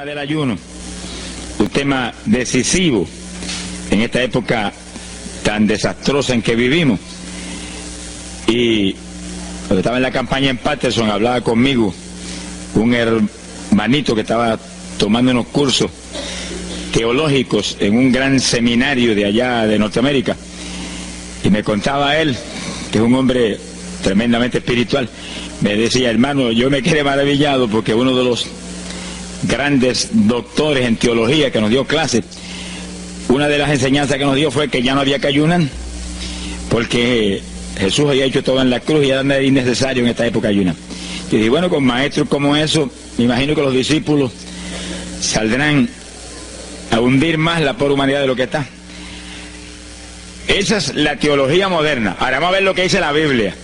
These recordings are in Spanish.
Del ayuno, un tema decisivo en esta época tan desastrosa en que vivimos. Y cuando estaba en la campaña en Patterson, hablaba conmigo un hermanito que estaba tomando unos cursos teológicos en un gran seminario de allá de Norteamérica, y me contaba él, que es un hombre tremendamente espiritual, me decía: hermano, yo me quedé maravillado porque uno de los grandes doctores en teología que nos dio clases, una de las enseñanzas que nos dio fue que ya no había que ayunar, porque Jesús había hecho todo en la cruz y ya no era innecesario en esta época ayunar. Y dije, bueno, con maestros como eso, me imagino que los discípulos saldrán a hundir más la pobre humanidad de lo que está. Esa es la teología moderna. Ahora vamos a ver lo que dice la Biblia,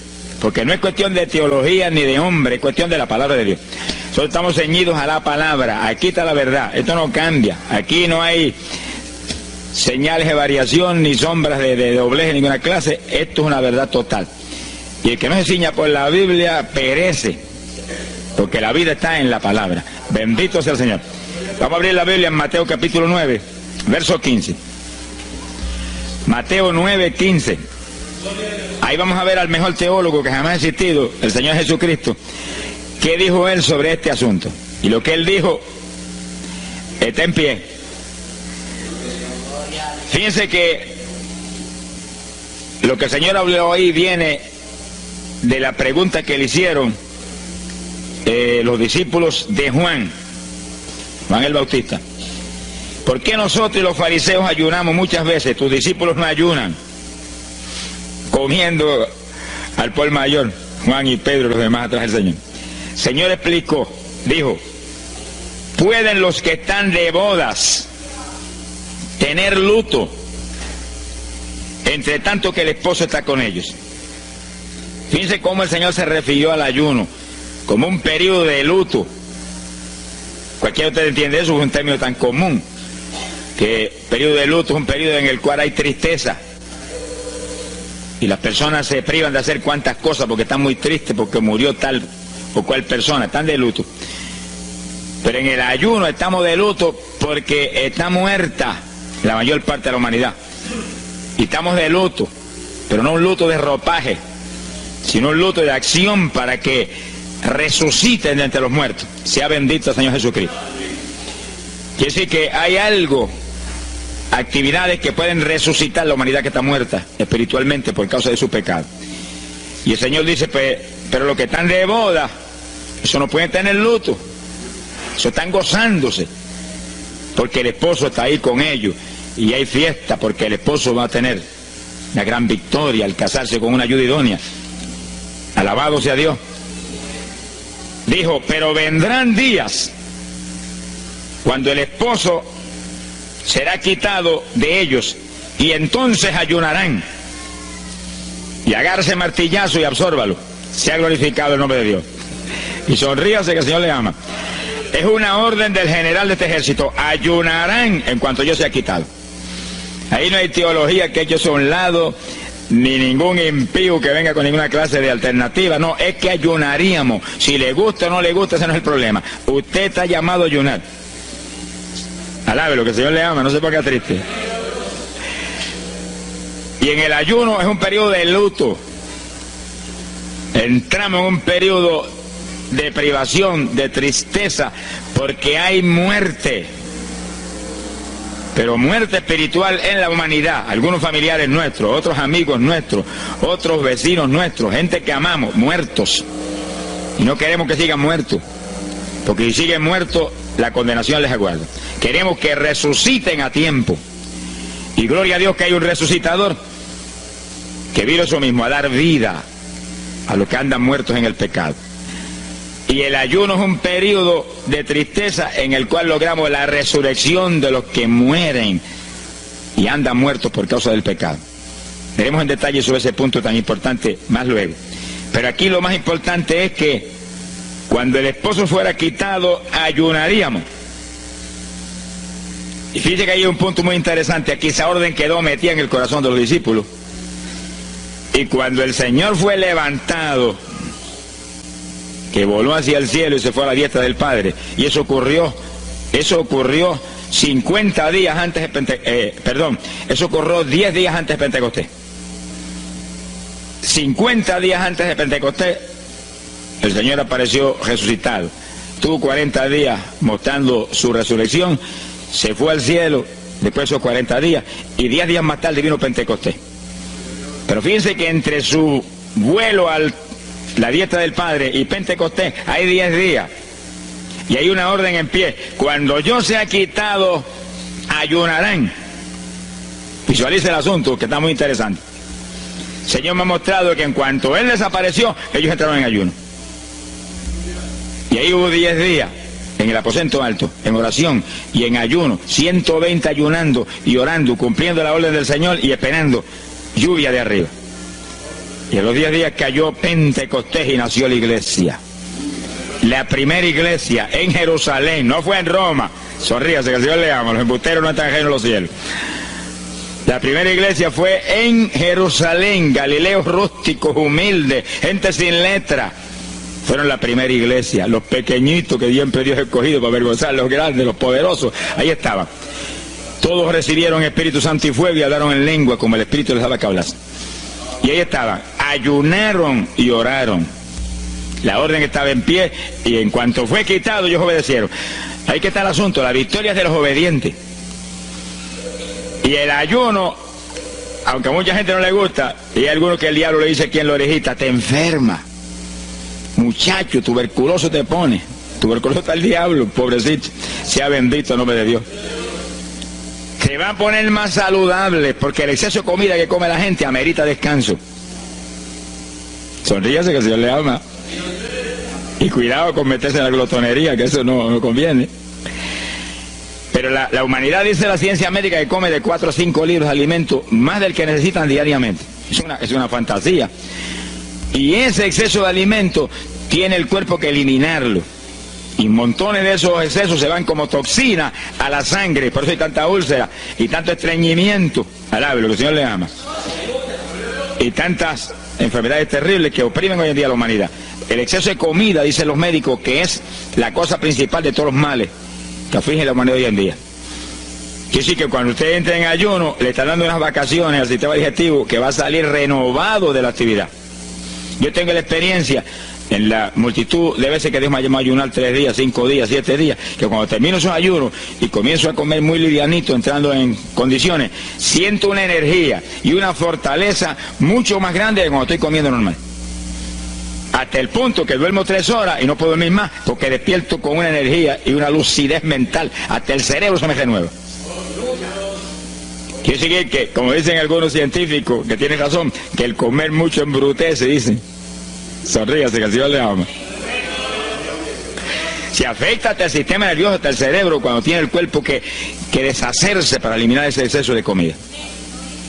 porque no es cuestión de teología ni de hombre, es cuestión de la palabra de Dios. Nosotros estamos ceñidos a la palabra, aquí está la verdad, esto no cambia, aquí no hay señales de variación ni sombras de doblez en ninguna clase, esto es una verdad total. Y el que no se ciña por la Biblia perece, porque la vida está en la palabra. Bendito sea el Señor. Vamos a abrir la Biblia en Mateo capítulo 9, verso 15. Mateo 9, 15. Ahí vamos a ver al mejor teólogo que jamás ha existido, el Señor Jesucristo. ¿Qué dijo él sobre este asunto? Y lo que él dijo está en pie. Fíjense que lo que el Señor habló ahí viene de la pregunta que le hicieron los discípulos de Juan el Bautista. ¿Por qué nosotros y los fariseos ayunamos muchas veces? Tus discípulos no ayunan, comiendo al por mayor, Juan y Pedro y los demás atrás del Señor. El Señor explicó, dijo: ¿pueden los que están de bodas tener luto entre tanto que el esposo está con ellos? Fíjense cómo el Señor se refirió al ayuno como un periodo de luto. Cualquiera de ustedes entiende eso, es un término tan común, que periodo de luto es un periodo en el cual hay tristeza y las personas se privan de hacer cuantas cosas porque están muy tristes porque murió tal o cual persona, están de luto. Pero en el ayuno estamos de luto porque está muerta la mayor parte de la humanidad, y estamos de luto, pero no un luto de ropaje, sino un luto de acción para que resuciten de entre los muertos. Sea bendito el Señor Jesucristo. Quiere decir que hay algo, actividades que pueden resucitar la humanidad que está muerta espiritualmente por causa de su pecado. Y el Señor dice, pero los que están de boda, eso no pueden tener luto, eso están gozándose, porque el esposo está ahí con ellos, y hay fiesta porque el esposo va a tener una gran victoria al casarse con una ayuda idónea. Alabado sea Dios. Dijo, pero vendrán días cuando el esposo será quitado de ellos, y entonces ayunarán. Y agárrese martillazo y absórbalo. Sea glorificado el nombre de Dios. Y sonríase que el Señor le ama. Es una orden del general de este ejército. Ayunarán en cuanto yo sea quitado. Ahí no hay teología que eche a un lado, ni ningún impío que venga con ninguna clase de alternativa. No, es que ayunaríamos. Si le gusta o no le gusta, ese no es el problema. Usted está llamado a ayunar. Alábelo, que el Señor le ama, no se ponga triste. Y en el ayuno es un periodo de luto. Entramos en un periodo de privación, de tristeza, porque hay muerte. Pero muerte espiritual en la humanidad. Algunos familiares nuestros, otros amigos nuestros, otros vecinos nuestros, gente que amamos, muertos. Y no queremos que sigan muertos, porque si siguen muertos, la condenación les aguarda. Queremos que resuciten a tiempo. Y gloria a Dios que hay un resucitador que vino eso mismo, a dar vida a los que andan muertos en el pecado. Y el ayuno es un periodo de tristeza en el cual logramos la resurrección de los que mueren y andan muertos por causa del pecado. Veremos en detalle sobre ese punto tan importante más luego. Pero aquí lo más importante es que cuando el esposo fuera quitado, ayunaríamos. Y fíjense que hay un punto muy interesante. Aquí esa orden quedó metida en el corazón de los discípulos. Y cuando el Señor fue levantado, que voló hacia el cielo y se fue a la diestra del Padre, y eso ocurrió Eso ocurrió 50 días antes de eso ocurrió 10 días antes de Pentecostés. 50 días antes de Pentecostés, el Señor apareció resucitado. Tuvo 40 días mostrando su resurrección, se fue al cielo después de esos 40 días, y 10 días más tarde vino Pentecostés. Pero fíjense que entre su vuelo a la diestra del Padre y Pentecostés hay 10 días. Y hay una orden en pie: cuando yo sea quitado, ayunarán. Visualice el asunto, que está muy interesante. El Señor me ha mostrado que en cuanto Él desapareció, ellos entraron en ayuno. Y ahí hubo 10 días en el aposento alto, en oración y en ayuno, 120 ayunando y orando, cumpliendo la orden del Señor y esperando lluvia de arriba. Y en los 10 días cayó Pentecostés y nació la iglesia. La primera iglesia en Jerusalén, no fue en Roma. Sonríase, que el Señor le ama, los embusteros no están ajenos a los cielos. La primera iglesia fue en Jerusalén, galileos rústicos, humildes, gente sin letra. Fueron la primera iglesia, los pequeñitos que siempre Dios ha escogido para avergonzar, los grandes, los poderosos, ahí estaban. Todos recibieron Espíritu Santo y fuego y hablaron en lengua como el Espíritu les daba que hablasen. Y ahí estaban, ayunaron y oraron. La orden estaba en pie y en cuanto fue quitado ellos obedecieron. Ahí que está el asunto, la victoria es de los obedientes. Y el ayuno, aunque a mucha gente no le gusta, y hay algunos que el diablo le dice aquí en la orejita: te enferma. Muchacho, tuberculoso te pone. Tuberculoso está el diablo, pobrecito. Sea bendito el nombre de Dios. Se va a poner más saludable, porque el exceso de comida que come la gente amerita descanso. Sonríase, que el Señor le ama. Y cuidado con meterse en la glotonería, que eso no conviene. Pero la humanidad, dice la ciencia médica, que come de 4 a 5 libros de alimento, más del que necesitan diariamente. Es una fantasía. Y ese exceso de alimento tiene el cuerpo que eliminarlo. Y montones de esos excesos se van como toxina a la sangre. Por eso hay tanta úlcera y tanto estreñimiento. Alabe, lo que el Señor le ama. Y tantas enfermedades terribles que oprimen hoy en día a la humanidad. El exceso de comida, dicen los médicos, que es la cosa principal de todos los males que afligen la humanidad hoy en día. Quiere decir que cuando usted entra en ayuno, le está dando unas vacaciones al sistema digestivo que va a salir renovado de la actividad. Yo tengo la experiencia en la multitud de veces que Dios me ha llamado a ayunar 3 días, 5 días, 7 días, que cuando termino esos ayunos y comienzo a comer muy livianito, entrando en condiciones, siento una energía y una fortaleza mucho más grande que cuando estoy comiendo normal. Hasta el punto que duermo 3 horas y no puedo dormir más, porque despierto con una energía y una lucidez mental. Hasta el cerebro se me renueva. Quiere decir que, como dicen algunos científicos, que tienen razón, que el comer mucho embrutece, dicen. Sonríase, que el Señor le ama. Se afecta hasta el sistema nervioso, hasta el cerebro, cuando tiene el cuerpo que deshacerse para eliminar ese exceso de comida.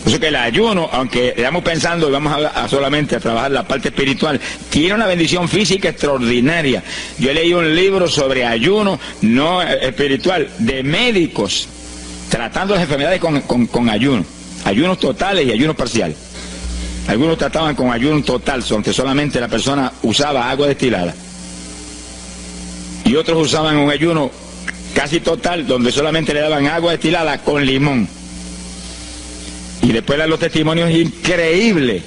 Por eso que el ayuno, aunque estamos pensando y vamos solamente a trabajar la parte espiritual, tiene una bendición física extraordinaria. Yo leí un libro sobre ayuno no espiritual, de médicos, tratando las enfermedades con ayuno. Ayunos totales y ayunos parciales. Algunos trataban con ayuno total, aunque solamente la persona usaba agua destilada. Y otros usaban un ayuno casi total, donde solamente le daban agua destilada con limón. Y después dan los testimonios increíbles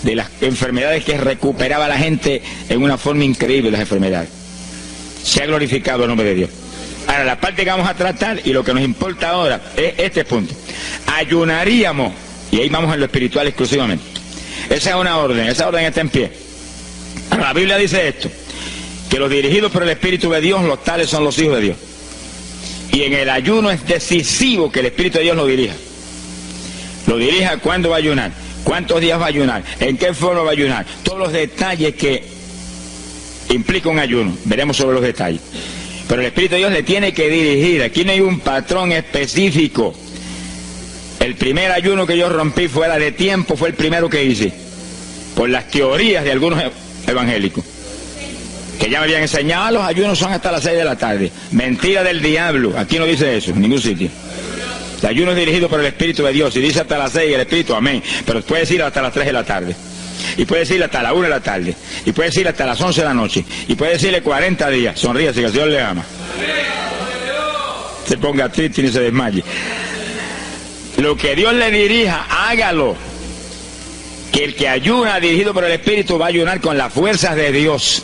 de las enfermedades que recuperaba la gente en una forma increíble, las enfermedades. Se ha glorificado el nombre de Dios. Ahora, la parte que vamos a tratar y lo que nos importa ahora es este punto. Ayunaríamos, y ahí vamos en lo espiritual exclusivamente. Esa es una orden, esa orden está en pie. Ahora, la Biblia dice esto, que los dirigidos por el Espíritu de Dios, los tales son los hijos de Dios. Y en el ayuno es decisivo que el Espíritu de Dios lo dirija. Lo dirija cuándo va a ayunar, cuántos días va a ayunar, en qué forma va a ayunar, todos los detalles que implica un ayuno. Veremos sobre los detalles. Pero el Espíritu de Dios le tiene que dirigir. Aquí no hay un patrón específico. El primer ayuno que yo rompí fuera de tiempo fue el primero que hice, por las teorías de algunos evangélicos, que ya me habían enseñado: los ayunos son hasta las 6 de la tarde. Mentira del diablo. Aquí no dice eso, en ningún sitio. El ayuno es dirigido por el Espíritu de Dios. Y dice hasta las 6 el Espíritu, amén. Pero puede decir hasta las 3 de la tarde. Y puede decirle hasta la 1 de la tarde. Y puede decirle hasta las 11 de la noche. Y puede decirle 40 días. Sonríase, que el Señor le ama. se ponga triste ni se desmaye. Lo que Dios le dirija, hágalo. Que el que ayuna dirigido por el Espíritu va a ayunar con las fuerzas de Dios.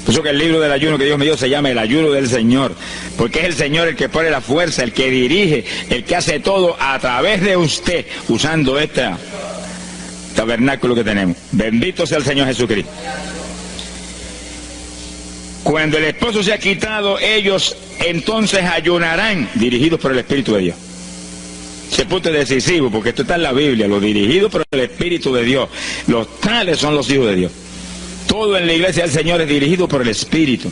Por eso que el libro del ayuno que Dios me dio se llama el ayuno del Señor, porque es el Señor el que pone la fuerza, el que dirige, el que hace todo a través de usted, usando este tabernáculo que tenemos. Bendito sea el Señor Jesucristo. Cuando el esposo se ha quitado, ellos entonces ayunarán, dirigidos por el Espíritu de Dios. Ese punto es decisivo, porque esto está en la Biblia, los dirigidos por el Espíritu de Dios. Los tales son los hijos de Dios. Todo en la iglesia del Señor es dirigido por el Espíritu.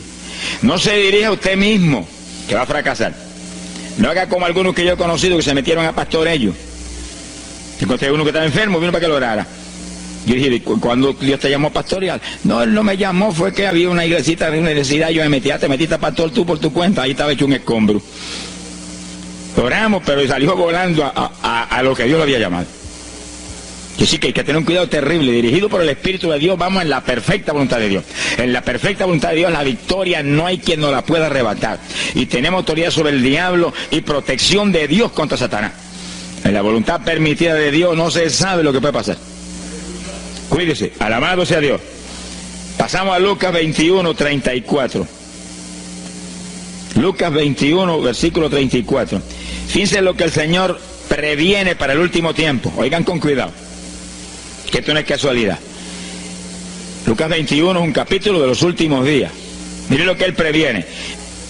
No se dirija a usted mismo, que va a fracasar. No haga como algunos que yo he conocido que se metieron a pastor ellos. Encontré uno que estaba enfermo, vino para que lo orara. Yo dije, ¿cuándo Dios te llamó a pastorear? No, él no me llamó, fue que había una iglesita, había una necesidad, yo me metí, te metiste a pastor tú por tu cuenta, ahí estaba hecho un escombro. Oramos, pero salió volando a lo que Dios lo había llamado. Que sí que hay que tener un cuidado terrible, dirigido por el Espíritu de Dios, vamos en la perfecta voluntad de Dios. En la perfecta voluntad de Dios la victoria no hay quien nos la pueda arrebatar. Y tenemos autoridad sobre el diablo y protección de Dios contra Satanás. En la voluntad permitida de Dios no se sabe lo que puede pasar. Cuídese, alabado sea Dios. Pasamos a Lucas 21, 34. Lucas 21, versículo 34. Fíjense lo que el Señor previene para el último tiempo. Oigan con cuidado, que esto no es casualidad. Lucas 21 es un capítulo de los últimos días. Miren lo que Él previene.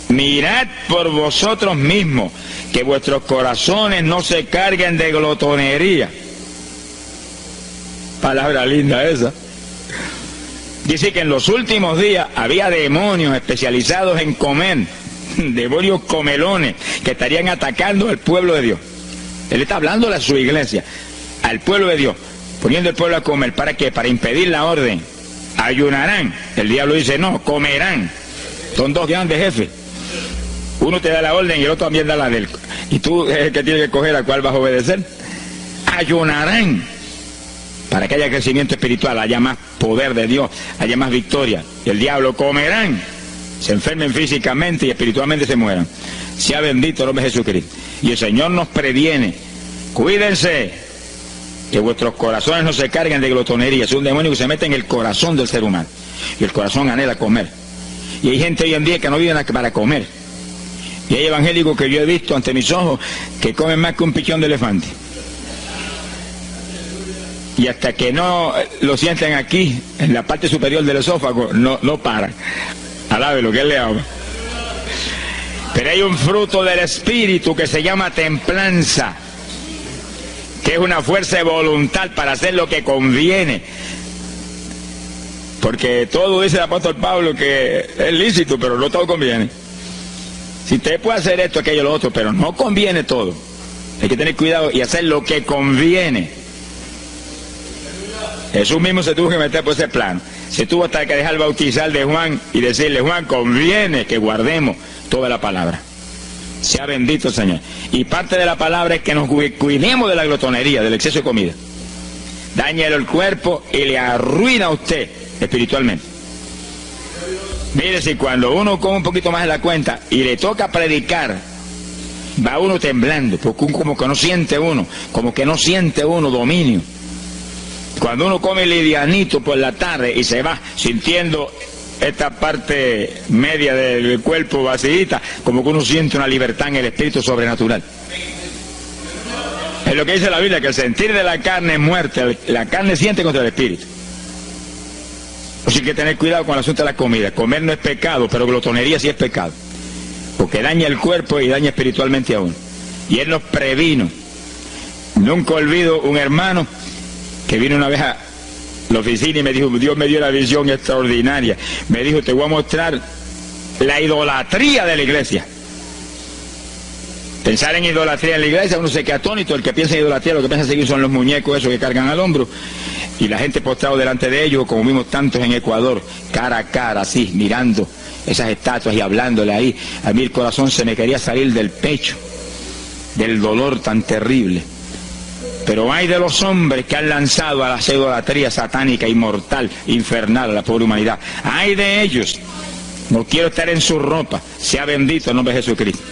Mirad por vosotros mismos, que vuestros corazones no se carguen de glotonería. Palabra linda esa. Dice que en los últimos días había demonios especializados en comer, demonios comelones, que estarían atacando al pueblo de Dios. Él está hablando a su iglesia, al pueblo de Dios, poniendo al pueblo a comer. ¿Para qué? Para impedir la orden. Ayunarán. El diablo dice, no, comerán. Son dos grandes jefes. Uno te da la orden y el otro también da la del. Y tú es el que tiene que coger a cuál vas a obedecer. Ayunarán. Para que haya crecimiento espiritual, haya más poder de Dios, haya más victoria. Y el diablo comerán. Se enfermen físicamente y espiritualmente se mueran. Sea bendito el nombre de Jesucristo. Y el Señor nos previene. Cuídense, que vuestros corazones no se carguen de glotonería. Es un demonio que se mete en el corazón del ser humano. Y el corazón anhela comer. Y hay gente hoy en día que no vive para comer. Y hay evangélicos que yo he visto ante mis ojos que comen más que un pichón de elefante. Y hasta que no lo sienten aquí, en la parte superior del esófago, no paran. Alabe lo que Él le ama. Pero hay un fruto del Espíritu que se llama templanza, que es una fuerza de voluntad para hacer lo que conviene. Porque todo dice el apóstol Pablo que es lícito, pero no todo conviene. Si usted puede hacer esto, aquello, lo otro, pero no conviene todo. Hay que tener cuidado y hacer lo que conviene. Jesús mismo se tuvo que meter por ese plano. Se tuvo hasta que dejar bautizar de Juan y decirle, Juan, conviene que guardemos toda la palabra. Sea bendito el Señor. Y parte de la palabra es que nos cuidemos de la glotonería, del exceso de comida. Dáñelo el cuerpo y le arruina a usted espiritualmente. Mire, si cuando uno come un poquito más de la cuenta y le toca predicar, va uno temblando, porque como que no siente uno dominio. Cuando uno come livianito por la tarde y se va sintiendo esta parte media del cuerpo vacíita, como que uno siente una libertad en el espíritu sobrenatural. Es lo que dice la Biblia, que el sentir de la carne es muerte, la carne siente contra el espíritu. Así que tener cuidado con el asunto de la comida. Comer no es pecado, pero glotonería sí es pecado, porque daña el cuerpo y daña espiritualmente a uno. Y Él nos previno. Nunca olvido un hermano que vino una vez a la oficina y me dijo, Dios me dio la visión extraordinaria. Me dijo, te voy a mostrar la idolatría de la iglesia. Pensar en idolatría en la iglesia, uno se queda atónito. El que piensa en idolatría, lo que piensa seguir son los muñecos esos que cargan al hombro. Y la gente postrado delante de ellos, como vimos tantos en Ecuador, cara a cara, así, mirando esas estatuas y hablándole ahí. A mí el corazón se me quería salir del pecho, del dolor tan terrible. Pero hay de los hombres que han lanzado a la idolatría satánica, inmortal, infernal a la pobre humanidad. Hay de ellos. No quiero estar en su ropa. Sea bendito el nombre de Jesucristo.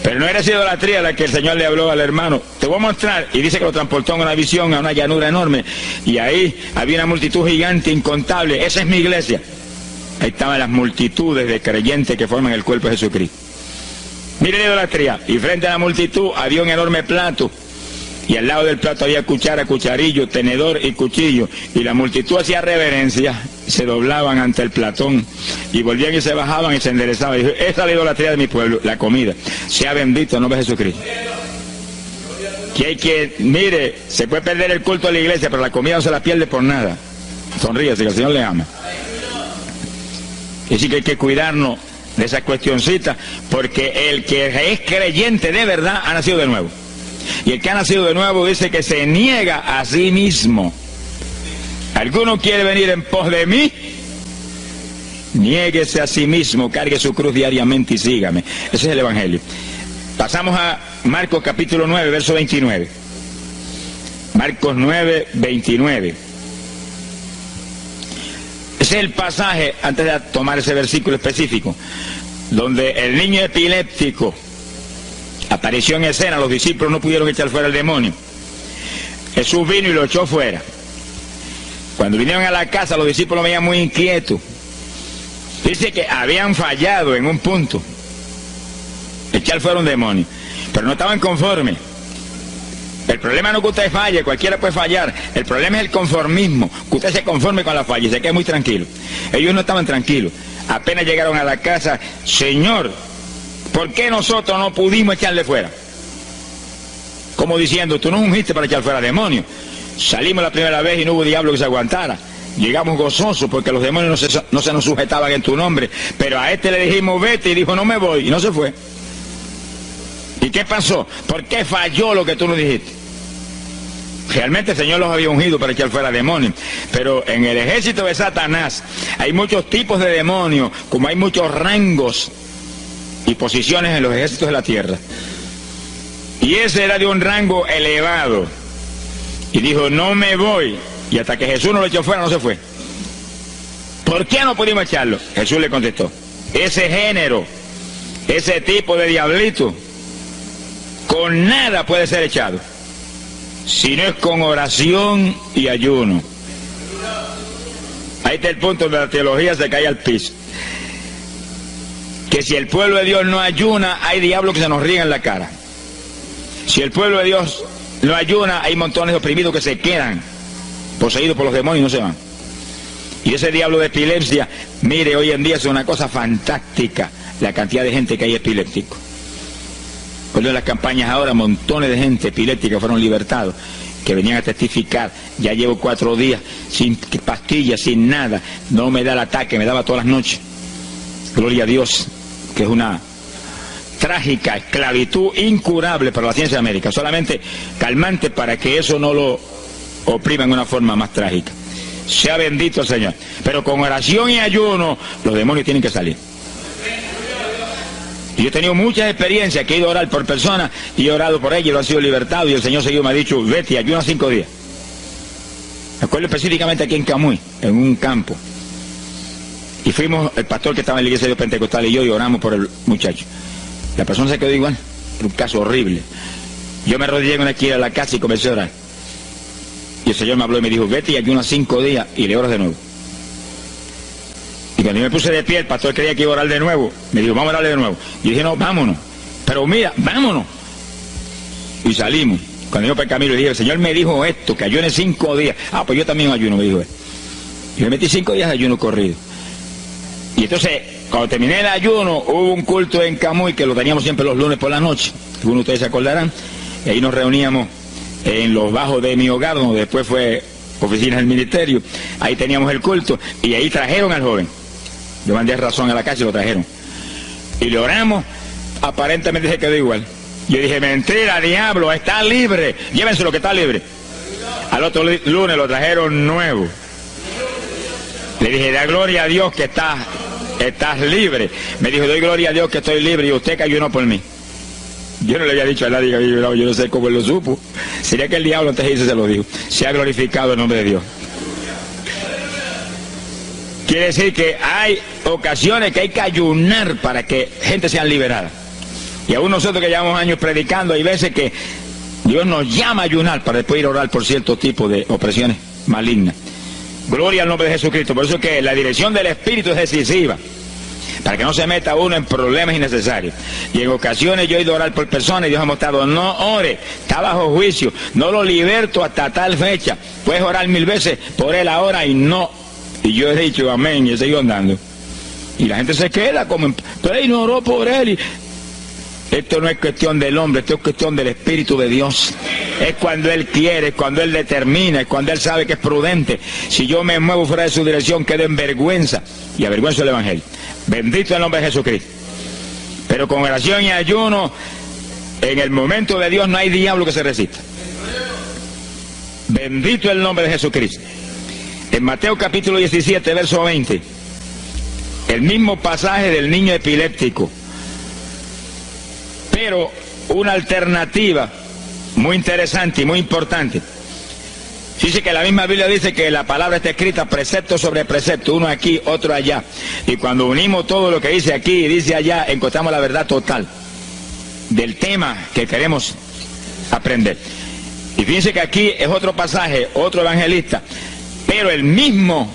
Pero no era esa idolatría la que el Señor le habló al hermano. Te voy a mostrar. Y dice que lo transportó en una visión a una llanura enorme. Y ahí había una multitud gigante, incontable. Esa es mi iglesia. Ahí estaban las multitudes de creyentes que forman el cuerpo de Jesucristo. Mire la idolatría. Y frente a la multitud había un enorme plato. Y al lado del plato había cuchara, cucharillo, tenedor y cuchillo. Y la multitud hacía reverencia, se doblaban ante el platón. Y volvían y se bajaban y se enderezaban. Y dijo, esa es la idolatría de mi pueblo, la comida. Sea bendito el nombre de Jesucristo. Mire, se puede perder el culto de la iglesia, pero la comida no se la pierde por nada. Sonríese, que el Señor le ama. Y sí que hay que cuidarnos de esas cuestioncitas, porque el que es creyente de verdad ha nacido de nuevo. Y el que ha nacido de nuevo dice que se niega a sí mismo. ¿Alguno quiere venir en pos de mí? Niéguese a sí mismo, cargue su cruz diariamente y sígame. Ese es el Evangelio. Pasamos a Marcos capítulo 9, verso 29. Marcos 9, 29. Ese es el pasaje, antes de tomar ese versículo específico, donde el niño epiléptico apareció en escena. Los discípulos no pudieron echar fuera el demonio. Jesús vino y lo echó fuera. Cuando vinieron a la casa, los discípulos veían muy inquietos. Dice que habían fallado en un punto, echar fuera un demonio, pero no estaban conformes. El problema no es que usted falle, cualquiera puede fallar. El problema es el conformismo, que usted se conforme con la falla y se quede muy tranquilo. Ellos no estaban tranquilos. Apenas llegaron a la casa, Señor, ¿por qué nosotros no pudimos echarle fuera? Como diciendo, tú no ungiste para echar fuera demonios. Salimos la primera vez y no hubo diablo que se aguantara. Llegamos gozosos porque los demonios no se nos sujetaban en tu nombre. Pero a este le dijimos, vete, y dijo, no me voy, y no se fue. ¿Y qué pasó? ¿Por qué falló lo que tú nos dijiste? Realmente el Señor los había ungido para echar fuera demonios. Pero en el ejército de Satanás hay muchos tipos de demonios, como hay muchos rangos y posiciones en los ejércitos de la tierra. Y ese era de un rango elevado. Y dijo, no me voy. Y hasta que Jesús no lo echó fuera, no se fue. ¿Por qué no pudimos echarlo? Jesús le contestó, ese género, ese tipo de diablito, con nada puede ser echado, si no es con oración y ayuno. Ahí está el punto donde la teología se cae al piso. Que si el pueblo de Dios no ayuna, hay diablos que se nos ríen en la cara. Si el pueblo de Dios no ayuna, hay montones de oprimidos que se quedan poseídos por los demonios y no se van. Y ese diablo de epilepsia, mire, hoy en día es una cosa fantástica la cantidad de gente que hay epiléptico. Cuando en las campañas ahora, montones de gente epiléptica fueron libertados, que venían a testificar, ya llevo 4 días sin pastillas, sin nada, no me da el ataque, me daba todas las noches. Gloria a Dios, que es una trágica esclavitud incurable para la ciencia médica, solamente calmante para que eso no lo oprima en una forma más trágica. Sea bendito el Señor. Pero con oración y ayuno, los demonios tienen que salir. Y yo he tenido muchas experiencias que he ido a orar por personas y he orado por ellos y lo han sido libertados, y el Señor seguido me ha dicho, vete, ayuna 5 días. Me acuerdo específicamente aquí en Camuy, en un campo. Y fuimos, el pastor que estaba en la iglesia de Pentecostal y yo, y oramos por el muchacho. La persona se quedó igual, un caso horrible. Yo me arrodillé en una esquina de la casa y comencé a orar. Y el Señor me habló y me dijo, vete y ayuna 5 días y le oras de nuevo. Y cuando yo me puse de pie, el pastor creía que iba a orar de nuevo. Me dijo, vamos a orarle de nuevo. Y dije, no, vámonos. Pero mira, vámonos. Y salimos. Cuando yo por el camino le dije, el Señor me dijo esto, que ayune 5 días. Ah, pues yo también ayuno, me dijo él. Y me metí 5 días de ayuno corrido. Y entonces, cuando terminé el ayuno, hubo un culto en Camuy, que lo teníamos siempre los lunes por la noche. Algunos de ustedes se acordarán. Y ahí nos reuníamos en los bajos de mi hogar, donde después fue oficina del ministerio. Ahí teníamos el culto y ahí trajeron al joven. Yo mandé razón a la casa y lo trajeron. Y le oramos, aparentemente se quedó igual. Yo dije, mentira, diablo, está libre. Llévense lo que está libre. Al otro lunes lo trajeron nuevo. Le dije, da gloria a Dios que estás libre. Me dijo, doy gloria a Dios que estoy libre y usted que ayunó por mí. Yo no le había dicho a nadie que había ayunado, yo no sé cómo él lo supo. Sería que el diablo antes de irse se lo dijo. Se ha glorificado el nombre de Dios. Quiere decir que hay ocasiones que hay que ayunar para que gente sea liberada. Y aún nosotros que llevamos años predicando, hay veces que Dios nos llama a ayunar para después ir a orar por cierto tipo de opresiones malignas. Gloria al nombre de Jesucristo. Por eso es que la dirección del Espíritu es decisiva, para que no se meta uno en problemas innecesarios. Y en ocasiones yo he ido a orar por personas y Dios ha mostrado: no ore, está bajo juicio, no lo liberto hasta tal fecha. Puedes orar 1000 veces por él ahora y no. Y yo he dicho amén y he seguido andando. Y la gente se queda como, pero él no oró por él. Y esto no es cuestión del hombre, esto es cuestión del Espíritu de Dios. Es cuando Él quiere, es cuando Él determina, es cuando Él sabe que es prudente. Si yo me muevo fuera de su dirección, quedo en vergüenza y avergüenzo el Evangelio. Bendito el nombre de Jesucristo. Pero con oración y ayuno, en el momento de Dios no hay diablo que se resista. Bendito el nombre de Jesucristo. En Mateo capítulo 17, verso 20, el mismo pasaje del niño epiléptico, pero una alternativa muy interesante y muy importante. Dice que la misma Biblia dice que la palabra está escrita precepto sobre precepto, uno aquí, otro allá. Y cuando unimos todo lo que dice aquí y dice allá, encontramos la verdad total del tema que queremos aprender. Y fíjense que aquí es otro pasaje, otro evangelista, pero la misma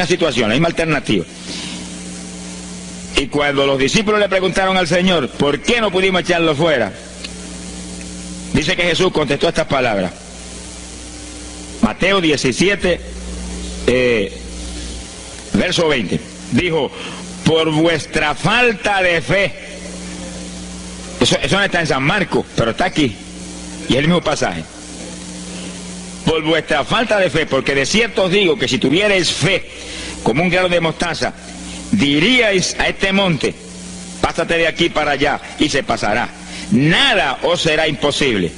situación, la misma alternativa. Y cuando los discípulos le preguntaron al Señor, ¿por qué no pudimos echarlo fuera? Dice que Jesús contestó estas palabras. Mateo 17, verso 20. Dijo: por vuestra falta de fe. Eso no está en San Marcos, pero está aquí. Y es el mismo pasaje. Por vuestra falta de fe, porque de cierto os digo que si tuvierais fe como un grano de mostaza, diríais a este monte: pásate de aquí para allá, y se pasará. Nada os será imposible.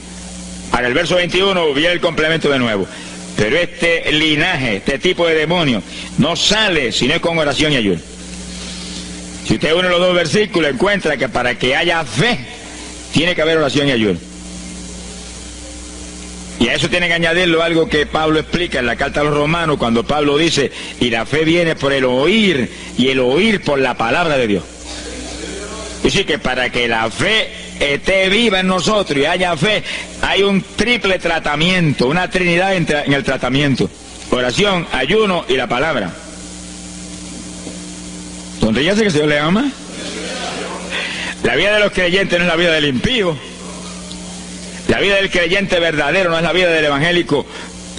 Ahora el verso 21 viene el complemento de nuevo. Pero este linaje, este tipo de demonio, no sale sino es con oración y ayuno. Si usted une los dos versículos, encuentra que para que haya fe, tiene que haber oración y ayuno. Y a eso tiene que añadirlo algo que Pablo explica en la carta a los Romanos, cuando Pablo dice: y la fe viene por el oír, y el oír por la palabra de Dios. Y sí, que para que la fe esté viva en nosotros y haya fe, hay un triple tratamiento, una trinidad en el tratamiento: oración, ayuno y la palabra. ¿Dónde ya sé que el Señor le ama? La vida de los creyentes no es la vida del impío. La vida del creyente verdadero no es la vida del evangélico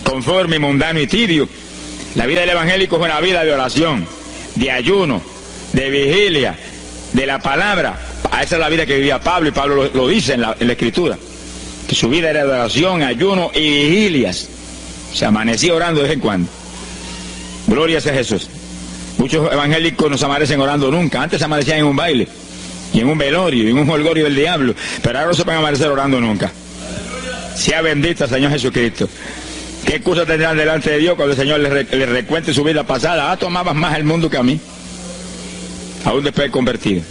conforme, mundano y tibio. La vida del evangélico es una vida de oración, de ayuno, de vigilia, de la palabra. Esa es la vida que vivía Pablo, y Pablo lo dice en la Escritura, que su vida era de oración, ayuno y vigilias. Se amanecía orando de vez en cuando. Gloria sea Jesús. Muchos evangélicos no se amanecen orando nunca. Antes se amanecían en un baile, y en un velorio, y en un holgorio del diablo, pero ahora no se pueden amanecer orando nunca. Sea bendito el Señor Jesucristo. ¿Qué excusa tendrán delante de Dios cuando el Señor les recuente su vida pasada? Tomabas más el mundo que a mí, aún después de convertido.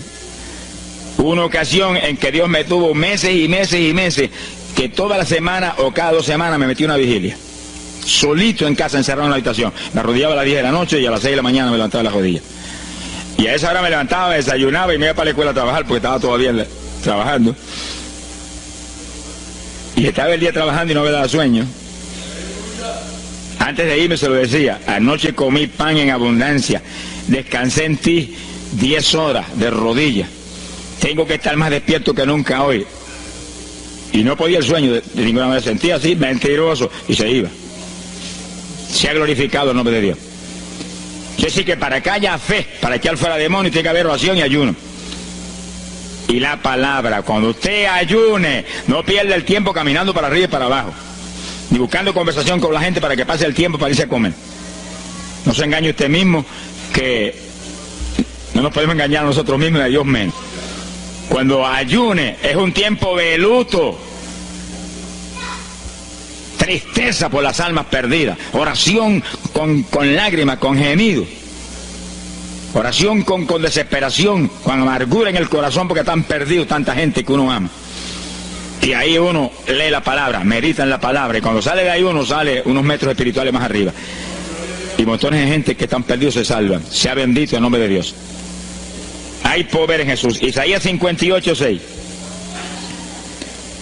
Hubo una ocasión en que Dios me tuvo meses y meses y meses, que toda la semana o cada 2 semanas me metí una vigilia, solito en casa, encerrado en la habitación. Me arrodillaba a las 10 de la noche y a las 6 de la mañana me levantaba las rodillas. Y a esa hora me levantaba, desayunaba y me iba para la escuela a trabajar, porque estaba todavía trabajando. Y estaba el día trabajando y no me daba sueño. Antes de irme se lo decía: anoche comí pan en abundancia, descansé en ti 10 horas de rodillas, tengo que estar más despierto que nunca hoy. Y no podía el sueño de ninguna manera, sentía así, mentiroso, y se iba. Se ha glorificado el nombre de Dios. Quiere decir que para que haya fe, para echar fuera demonios, tiene que haber oración y ayuno. Y la palabra, cuando usted ayune, no pierda el tiempo caminando para arriba y para abajo, ni buscando conversación con la gente para que pase el tiempo para irse a comer. No se engañe usted mismo, que no nos podemos engañar a nosotros mismos y a Dios menos. Cuando ayune es un tiempo de luto, tristeza por las almas perdidas, oración con lágrimas, con gemidos, oración con desesperación, con amargura en el corazón porque están perdidos tanta gente que uno ama. Y ahí uno lee la palabra, medita en la palabra, y cuando sale de ahí uno sale unos metros espirituales más arriba. Y montones de gente que están perdidos se salvan. Sea bendito el nombre de Dios. hay poder en Jesús. Isaías 58:6.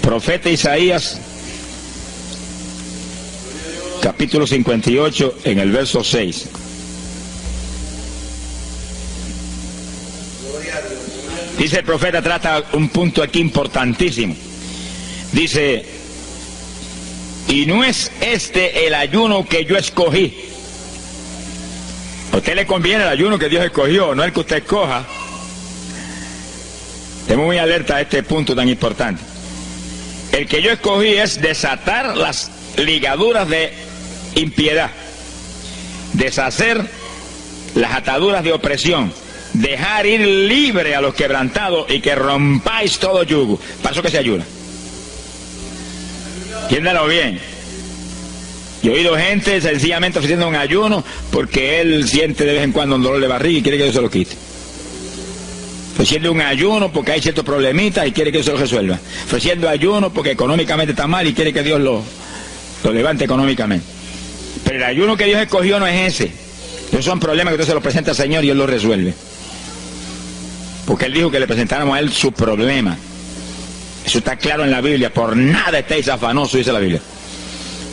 Profeta Isaías, capítulo 58, en el verso 6. Dice el profeta, trata un punto aquí importantísimo. Dice, y no es este el ayuno que yo escogí. A usted le conviene el ayuno que Dios escogió, no el que usted escoja. Estemos muy alerta a este punto tan importante. El que yo escogí es desatar las ligaduras de impiedad, deshacer las ataduras de opresión, dejar ir libre a los quebrantados y que rompáis todo yugo. Para eso que se ayuna. Entiéndalo bien. Yo he oído gente sencillamente ofreciendo un ayuno porque él siente de vez en cuando un dolor de barriga y quiere que Dios se lo quite. Ofreciendo un ayuno porque hay ciertos problemitas y quiere que Dios se lo resuelva. Ofreciendo ayuno porque económicamente está mal y quiere que Dios lo levante económicamente. Pero el ayuno que Dios escogió no es ese. Esos son problemas que usted se los presenta al Señor y Él los resuelve. Porque Él dijo que le presentáramos a Él su problema. Eso está claro en la Biblia. Por nada estéis afanosos, dice la Biblia.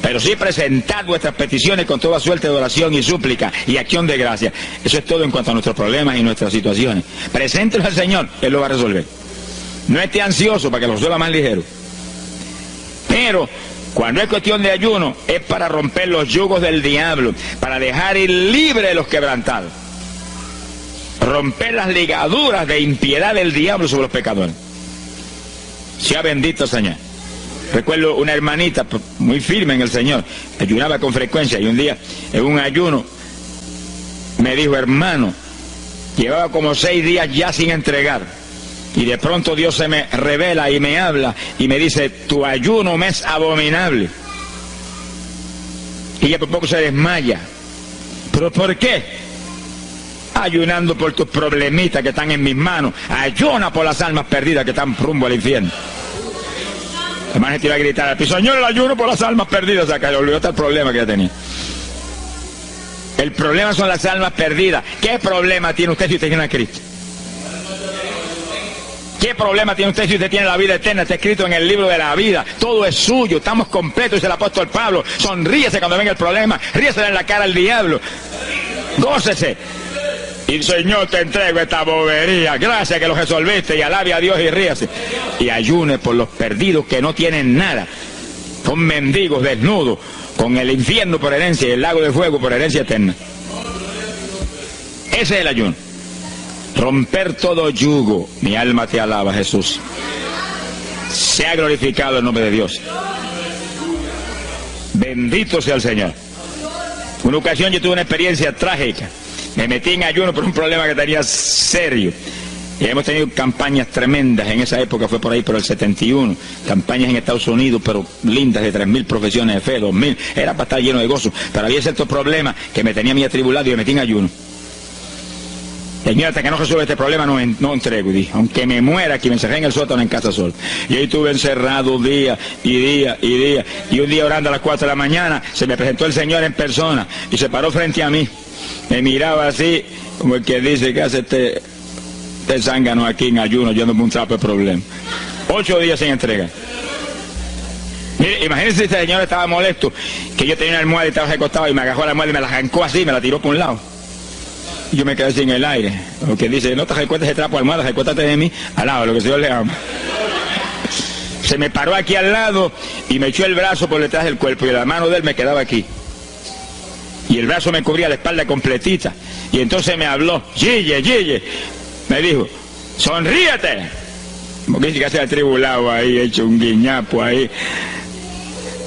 Pero sí presentad vuestras peticiones con toda suerte de oración y súplica y acción de gracia. Eso es todo en cuanto a nuestros problemas y nuestras situaciones. Preséntelos al Señor, Él lo va a resolver. No esté ansioso para que lo resuelva más ligero. Pero cuando es cuestión de ayuno, es para romper los yugos del diablo, para dejar ir libre a los quebrantados. Romper las ligaduras de impiedad del diablo sobre los pecadores. Sea bendito el Señor. Recuerdo una hermanita muy firme en el Señor, ayunaba con frecuencia y un día en un ayuno me dijo, hermano, llevaba como 6 días ya sin entregar y de pronto Dios se me revela y me habla y me dice, tu ayuno me es abominable. Y ella por poco se desmaya. ¿Pero por qué? Ayunando por tus problemitas que están en mis manos. Ayuna por las almas perdidas que están rumbo al infierno. Además, se iba a gritar al piso, Señor, el ayuno por las almas perdidas. O sea, que le olvidó hasta el problema que ya tenía. El problema son las almas perdidas. ¿Qué problema tiene usted si usted tiene a Cristo? ¿Qué problema tiene usted si usted tiene la vida eterna? Está escrito en el libro de la vida. Todo es suyo. Estamos completos, dice el apóstol Pablo. Sonríese cuando venga el problema. Ríese en la cara al diablo. Gócese. Y Señor, te entrego esta bobería. Gracias que lo resolviste. Y alabe a Dios y ríase. Y ayune por los perdidos que no tienen nada. Son mendigos, desnudos, con el infierno por herencia y el lago de fuego por herencia eterna. Ese es el ayuno. Romper todo yugo. Mi alma te alaba, Jesús. Sea glorificado el nombre de Dios. Bendito sea el Señor. Una ocasión yo tuve una experiencia trágica. Me metí en ayuno por un problema que tenía serio. Y hemos tenido campañas tremendas. En esa época fue por ahí por el 71. Campañas en Estados Unidos, pero lindas, de 3.000 profesiones de fe, 2.000. Era para estar lleno de gozo. Pero había ciertos problemas que me tenía a mí atribulado y me metí en ayuno. Señor, hasta que no resuelva este problema no entrego. Y dije, aunque me muera aquí, me encerré en el sótano en casa solo. Y ahí estuve encerrado día y día y día. Y un día orando a las 4 de la mañana, se me presentó el Señor en persona y se paró frente a mí. Me miraba así, como el que dice, ¿qué hace este zángano aquí en ayuno, yéndome un trapo de problema? 8 días sin entrega. Mire, imagínense si este señor estaba molesto, que yo tenía una almohada y estaba recostado y me agarró la almohada y me la arrancó así, me la tiró por un lado. Y yo me quedé sin el aire. Lo que dice, no te recuestes ese trapo de almohada, recuéstate de mí al lado, lo que Dios le ama. Se me paró aquí al lado y me echó el brazo por detrás del cuerpo y la mano de él me quedaba aquí. Y el brazo me cubría la espalda completita. Y entonces me habló, Gille, Gille. Me dijo, sonríete. Porque dice que se ha atribulado ahí, hecho un guiñapo ahí.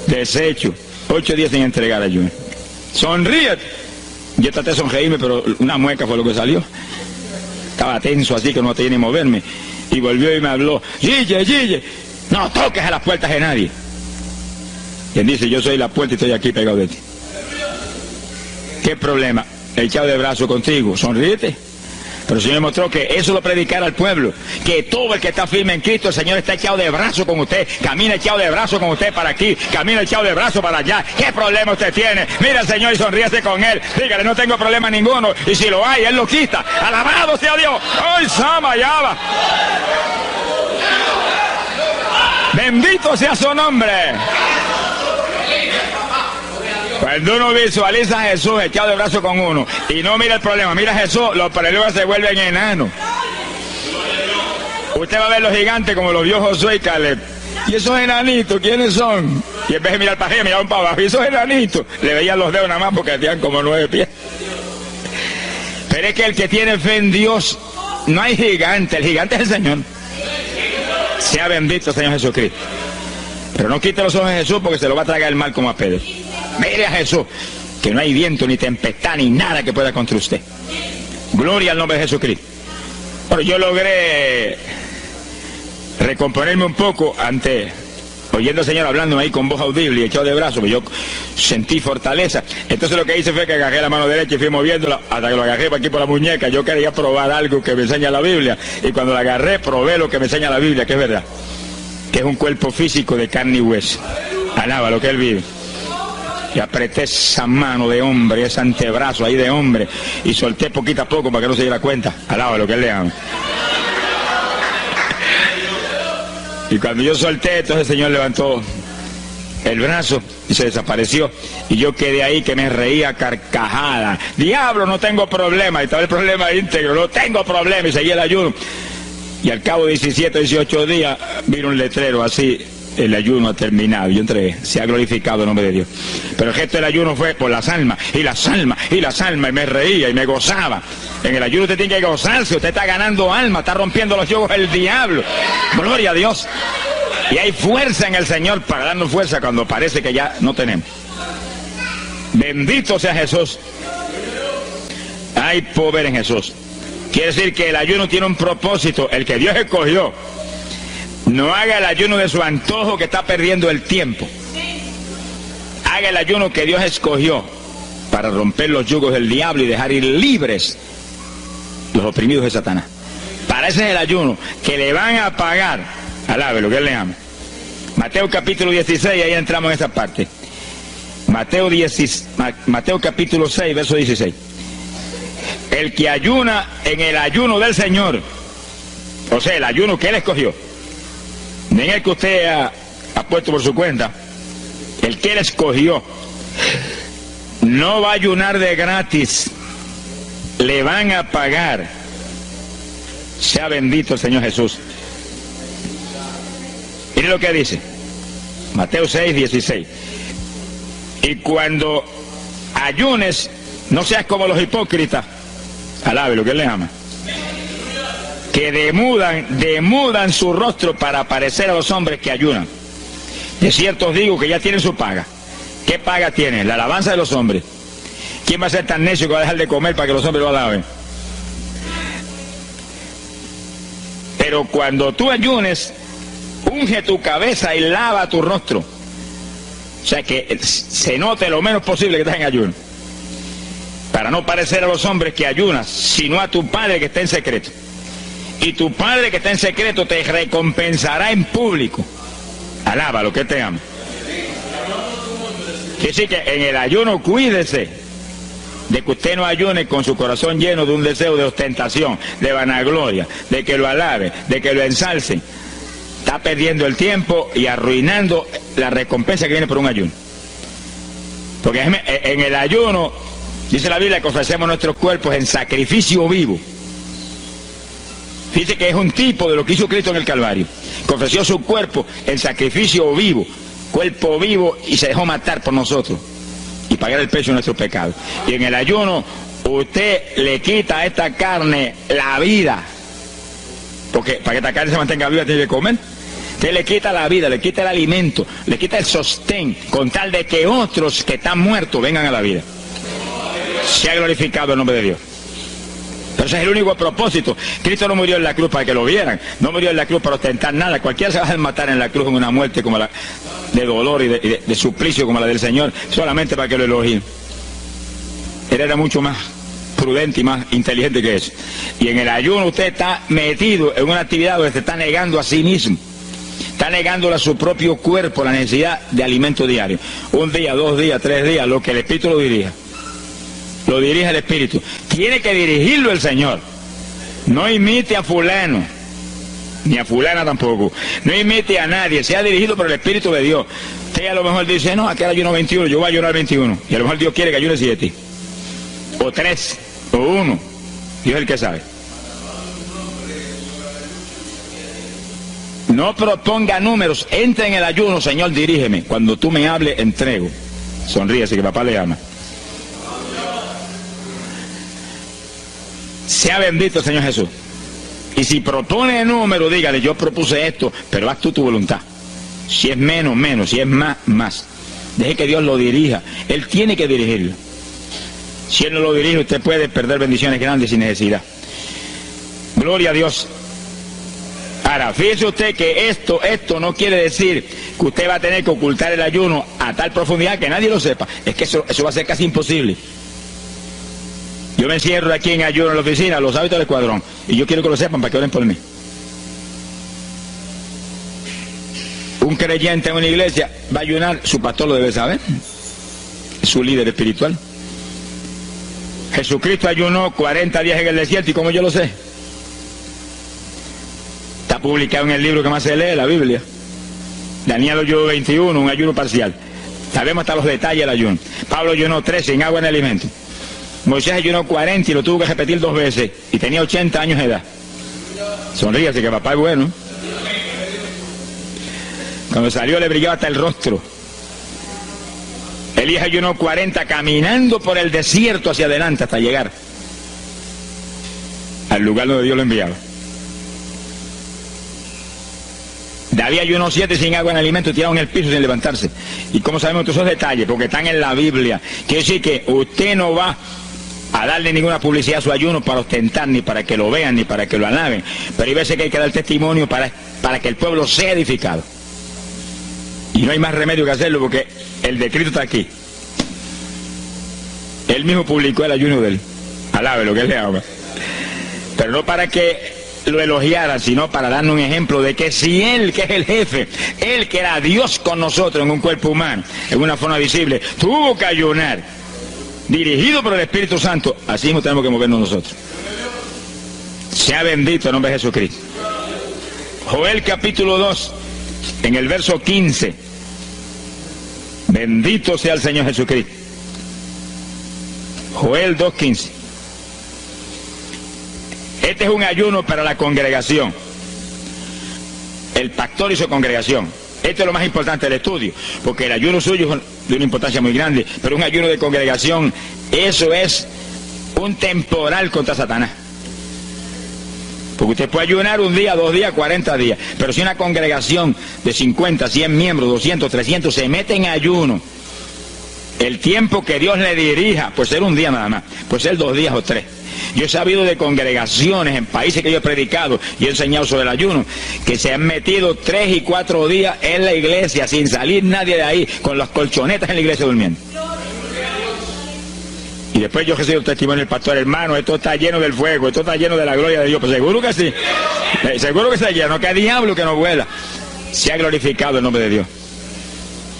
Deshecho. 8 días sin entregar ayuno. Sonríete. Yo traté de sonreírme, pero una mueca fue lo que salió. Estaba tenso así que no tenía ni moverme. Y volvió y me habló, Gille, Gille, no toques a las puertas de nadie. Y él dice, yo soy la puerta y estoy aquí pegado de ti. ¿Qué problema? Echado de brazo contigo, sonríete. Pero el Señor mostró que eso lo predicara al pueblo, que todo el que está firme en Cristo, el Señor está echado de brazo con usted, camina echado de brazo con usted para aquí, camina echado de brazo para allá. ¿Qué problema usted tiene? Mira al Señor y sonríese con Él, dígale, no tengo problema ninguno, y si lo hay, Él lo quita. Alabado sea Dios. ¡Ay, Sama, ya va! Bendito sea su nombre. Cuando uno visualiza a Jesús echado de brazo con uno y no mira el problema, mira a Jesús, los problemas se vuelven enanos. Usted va a ver los gigantes como los vio Josué y Caleb. ¿Y esos enanitos quiénes son? Y en vez de mirar para arriba, miraban para abajo. ¿Y esos enanitos? Le veían los dedos nada más porque tenían como 9 pies. Pero es que el que tiene fe en Dios, no hay gigante, el gigante es el Señor. Sea bendito el Señor Jesucristo. Pero no quite los ojos de Jesús porque se lo va a tragar el mal como a Pedro. Mire a Jesús, que no hay viento, ni tempestad, ni nada que pueda contra usted. Gloria al nombre de Jesucristo. Pero yo logré recomponerme un poco oyendo al Señor hablando ahí con voz audible y echado de brazos, pues yo sentí fortaleza. Entonces lo que hice fue que agarré la mano derecha y fui moviéndola hasta que lo agarré por aquí por la muñeca. Yo quería probar algo que me enseña la Biblia, y cuando la agarré probé lo que me enseña la Biblia, que es verdad, que es un cuerpo físico de carne y hueso. Alaba lo que Él vive. Y apreté esa mano de hombre, ese antebrazo ahí de hombre, y solté poquito a poco para que no se diera cuenta. Alaba lo que Él le ama. Y cuando yo solté, entonces el Señor levantó el brazo y se desapareció. Y yo quedé ahí que me reía carcajada. Diablo, no tengo problema. Y estaba el problema íntegro, no tengo problema. Y seguí el ayuno. Y al cabo de 17 o 18 días vino un letrero así: el ayuno ha terminado. Yo entregué, se ha glorificado el nombre de Dios. Pero el gesto del ayuno fue por las almas, y las almas, y las almas, y me reía y me gozaba. En el ayuno usted tiene que gozarse, usted está ganando alma, está rompiendo los yugos del diablo. Gloria a Dios. Y hay fuerza en el Señor para darnos fuerza cuando parece que ya no tenemos. Bendito sea Jesús. Hay poder en Jesús. Quiere decir que el ayuno tiene un propósito, el que Dios escogió. No haga el ayuno de su antojo, que está perdiendo el tiempo. Haga el ayuno que Dios escogió para romper los yugos del diablo y dejar ir libres los oprimidos de Satanás. Para ese es el ayuno que le van a pagar. Alabe lo que Él le ama. Mateo capítulo 16, ahí entramos en esa parte. Mateo capítulo 6, verso 16. El que ayuna en el ayuno del Señor, o sea, el ayuno que Él escogió, en el que usted ha puesto por su cuenta, el que Él escogió, no va a ayunar de gratis, le van a pagar. Sea bendito el Señor Jesús. Mire lo que dice Mateo 6, 16. Y cuando ayunes, no seas como los hipócritas. Alabe lo que Él les ama, que demudan su rostro para parecer a los hombres que ayunan. De cierto os digo que ya tienen su paga. ¿Qué paga tienen? La alabanza de los hombres. ¿Quién va a ser tan necio que va a dejar de comer para que los hombres lo alaben? Pero cuando tú ayunes, unge tu cabeza y lava tu rostro. O sea, que se note lo menos posible que estás en ayuno, para no parecer a los hombres que ayunas, sino a tu Padre que está en secreto. Y tu Padre que está en secreto te recompensará en público. Alaba lo que te ama. Quiere decir que en el ayuno cuídese de que usted no ayune con su corazón lleno de un deseo de ostentación, de vanagloria, de que lo alabe, de que lo ensalcen. Está perdiendo el tiempo y arruinando la recompensa que viene por un ayuno. Porque en el ayuno dice la Biblia que ofrecemos nuestros cuerpos en sacrificio vivo. Fíjese que es un tipo de lo que hizo Cristo en el Calvario, que ofreció su cuerpo en sacrificio vivo, cuerpo vivo, y se dejó matar por nosotros y pagar el precio de nuestros pecados. Y en el ayuno usted le quita a esta carne la vida, porque para que esta carne se mantenga viva tiene que comer. Usted le quita la vida, le quita el alimento, le quita el sostén, con tal de que otros que están muertos vengan a la vida. Se ha glorificado el nombre de Dios. Pero ese es el único propósito. Cristo no murió en la cruz para que lo vieran, no murió en la cruz para ostentar nada. Cualquiera se va a matar en la cruz en una muerte como la de dolor y de suplicio como la del Señor, solamente para que lo elogien. Él era mucho más prudente y más inteligente que eso. Y en el ayuno usted está metido en una actividad donde se está negando a sí mismo. Está negándole a su propio cuerpo la necesidad de alimento diario. Un día, 2 días, 3 días, lo que el Espíritu lo dirija. Lo dirige el Espíritu. Tiene que dirigirlo el Señor. No imite a fulano, ni a fulana tampoco. No imite a nadie, sea dirigido por el Espíritu de Dios. Usted a lo mejor dice, no, aquel ayuno 21, yo voy a ayunar 21. Y a lo mejor Dios quiere que ayune 7. O 3, o 1. Dios es el que sabe. No proponga números, entre en el ayuno, Señor, dirígeme. Cuando tú me hables, entrego. Sonríese que papá le ama. Sea bendito el Señor Jesús. Y si propone número, dígale, yo propuse esto, pero haz tú tu voluntad. Si es menos, menos, si es más, más. Deje que Dios lo dirija. Él tiene que dirigirlo. Si Él no lo dirige, usted puede perder bendiciones grandes sin necesidad. Gloria a Dios. Ahora, fíjese usted que esto no quiere decir que usted va a tener que ocultar el ayuno a tal profundidad que nadie lo sepa. Es que eso va a ser casi imposible. Yo me encierro aquí en ayuno en la oficina, los hábitos del escuadrón, y yo quiero que lo sepan para que oren por mí. Un creyente en una iglesia va a ayunar, su pastor lo debe saber, es su líder espiritual. Jesucristo ayunó 40 días en el desierto, ¿y cómo yo lo sé? Está publicado en el libro que más se lee, la Biblia. Daniel ayunó 21, un ayuno parcial. Sabemos hasta los detalles del ayuno. Pablo ayunó 13 sin agua en alimento. Moisés ayunó 40 y lo tuvo que repetir 2 veces, y tenía 80 años de edad. Sonríase que papá es bueno. Cuando salió le brillaba hasta el rostro. Elías ayunó 40 caminando por el desierto hacia adelante hasta llegar al lugar donde Dios lo enviaba. David ayunó 7 sin agua en alimento, tirado en el piso sin levantarse. ¿Y cómo sabemos todos esos detalles? Porque están en la Biblia. Quiere decir que usted no va a darle ninguna publicidad a su ayuno para ostentar, ni para que lo vean, ni para que lo alaben. Pero hay veces que hay que dar testimonio para que el pueblo sea edificado. Y no hay más remedio que hacerlo porque el decreto está aquí. Él mismo publicó el ayuno de él. Alabe lo que él le haga. Pero no para que lo elogiaran, sino para darnos un ejemplo de que si él, que es el jefe, él que era Dios con nosotros en un cuerpo humano, en una forma visible, tuvo que ayunar, dirigido por el Espíritu Santo, así mismo tenemos que movernos nosotros. Sea bendito el nombre de Jesucristo. Joel capítulo 2, en el verso 15. Bendito sea el Señor Jesucristo. Joel 2:15. Este es un ayuno para la congregación. El pastor y su congregación. Esto es lo más importante del estudio, porque el ayuno suyo es de una importancia muy grande, pero un ayuno de congregación, eso es un temporal contra Satanás. Porque usted puede ayunar 1 día, 2 días, 40 días, pero si una congregación de 50, 100 miembros, 200, 300 se mete en ayuno, el tiempo que Dios le dirija, puede ser 1 día nada más, puede ser 2 días o 3. Yo he sabido de congregaciones en países que yo he predicado y he enseñado sobre el ayuno, que se han metido 3 y 4 días en la iglesia sin salir nadie de ahí, con las colchonetas en la iglesia durmiendo. Y después yo recibo el testimonio del pastor, hermano, esto está lleno del fuego, esto está lleno de la gloria de Dios. Pues seguro que sí, seguro que está lleno, que hay diablo que no vuela. Se ha glorificado el nombre de Dios.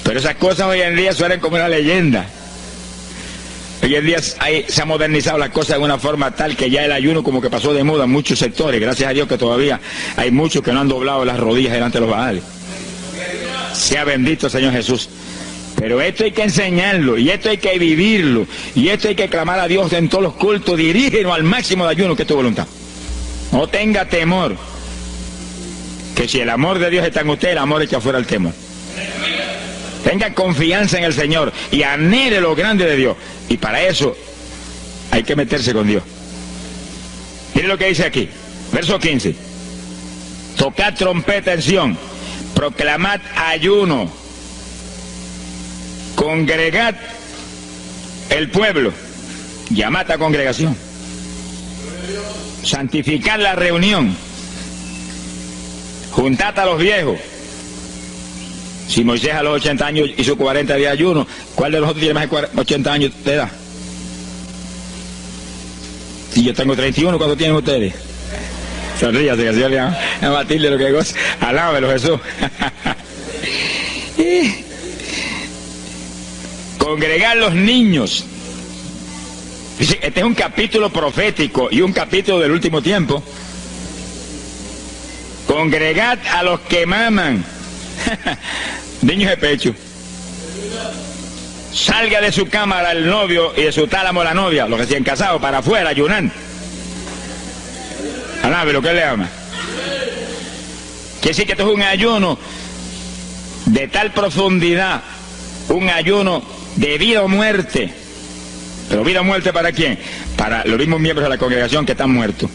Pero esas cosas hoy en día suenan como una leyenda. Hoy en día se ha modernizado las cosas de una forma tal que ya el ayuno como que pasó de moda en muchos sectores. Gracias a Dios que todavía hay muchos que no han doblado las rodillas delante de los baales. Sea bendito el Señor Jesús. Pero esto hay que enseñarlo, y esto hay que vivirlo, y esto hay que clamar a Dios en todos los cultos. Dirígenos al máximo de ayuno, que es tu voluntad. No tenga temor, que si el amor de Dios está en usted, el amor echa fuera el temor. Tenga confianza en el Señor y anhele lo grande de Dios. Y para eso hay que meterse con Dios. Mire lo que dice aquí, verso 15. Tocad trompeta en Sión, proclamad ayuno, congregad el pueblo, llamad a congregación, santificad la reunión, juntad a los viejos. Si Moisés a los 80 años hizo 40 días de ayuno, ¿cuál de nosotros tiene más de 80 años de edad? Si yo tengo 31, ¿cuánto tienen ustedes? Sonríase, que el Señor le va a batirle lo que goza. Alábelo, Jesús. Congregar los niños. Este es un capítulo profético y un capítulo del último tiempo. Congregad a los que maman. Niños de pecho. Salga de su cámara el novio y de su tálamo la novia, los recién casados, para afuera, ayunan. Alábelo, ¿qué le ama? Quiere decir que esto es un ayuno de tal profundidad, un ayuno de vida o muerte. ¿Pero vida o muerte para quién? Para los mismos miembros de la congregación que están muertos.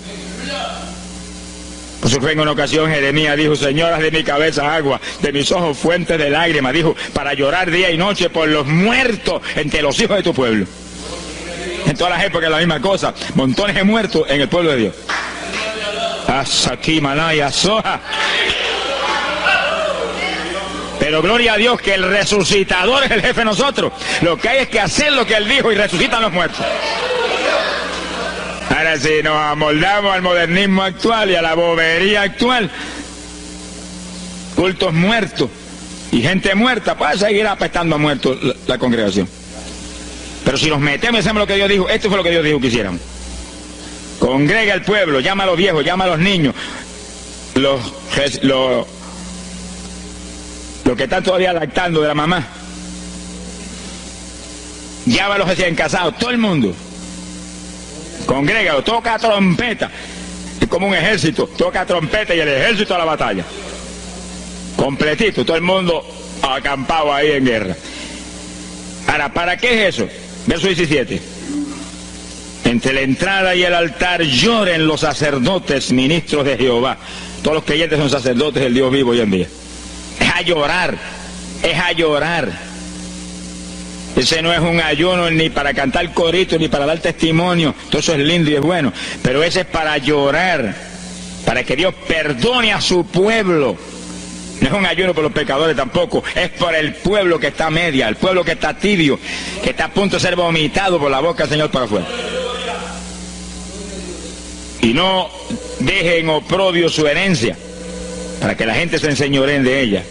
Por eso fue en una ocasión Jeremías dijo: Señor, haz de mi cabeza agua, de mis ojos fuentes de lágrimas, dijo, para llorar día y noche por los muertos entre los hijos de tu pueblo. En todas las épocas es la misma cosa, montones de muertos en el pueblo de Dios. Asaki Malaya Soja. Pero gloria a Dios que el resucitador es el jefe de nosotros. Lo que hay es que hacer lo que Él dijo y resucitan los muertos. Ahora, si nos amoldamos al modernismo actual y a la bobería actual, cultos muertos y gente muerta, puede seguir apestando a muertos la congregación. Pero si nos metemos y hacemos lo que Dios dijo, esto fue lo que Dios dijo que hiciéramos. Congrega al pueblo, llama a los viejos, llama a los niños, los que están todavía lactando de la mamá, llama a los recién casados, todo el mundo. Congrégalo, toca trompeta. Es como un ejército, toca trompeta y el ejército a la batalla. Completito, todo el mundo acampado ahí en guerra. Ahora, ¿para qué es eso? Verso 17. Entre la entrada y el altar lloren los sacerdotes, ministros de Jehová. Todos los creyentes son sacerdotes del Dios vivo hoy en día. Es a llorar, es a llorar. Ese no es un ayuno ni para cantar corito, ni para dar testimonio. Todo eso es lindo y es bueno. Pero ese es para llorar, para que Dios perdone a su pueblo. No es un ayuno por los pecadores tampoco. Es por el pueblo que está a media, el pueblo que está tibio, que está a punto de ser vomitado por la boca del Señor para afuera. Y no dejen oprobio su herencia, para que la gente se enseñoreen de ella.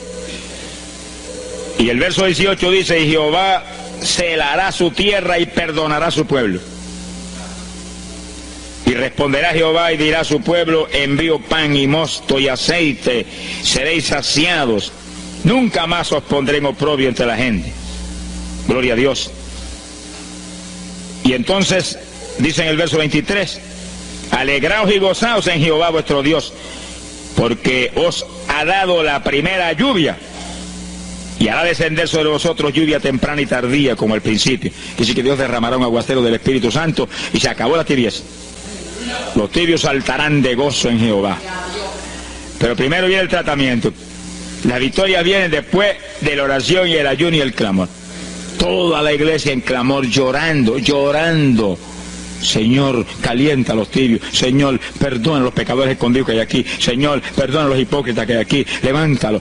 Y el verso 18 dice: y Jehová celará su tierra y perdonará a su pueblo. Y responderá Jehová y dirá a su pueblo: envío pan y mosto y aceite, seréis saciados, nunca más os pondré en oprobio entre la gente. Gloria a Dios. Y entonces dice en el verso 23: alegraos y gozaos en Jehová vuestro Dios, porque os ha dado la primera lluvia, y hará descender sobre vosotros lluvia temprana y tardía como al principio. Que sí, que Dios derramará un aguacero del Espíritu Santo y se acabó la tibieza. Los tibios saltarán de gozo en Jehová. Pero primero viene el tratamiento. La victoria viene después de la oración y el ayuno y el clamor. Toda la iglesia en clamor, llorando, llorando. Señor, calienta a los tibios. Señor, perdona a los pecadores escondidos que hay aquí. Señor, perdona a los hipócritas que hay aquí. Levántalos.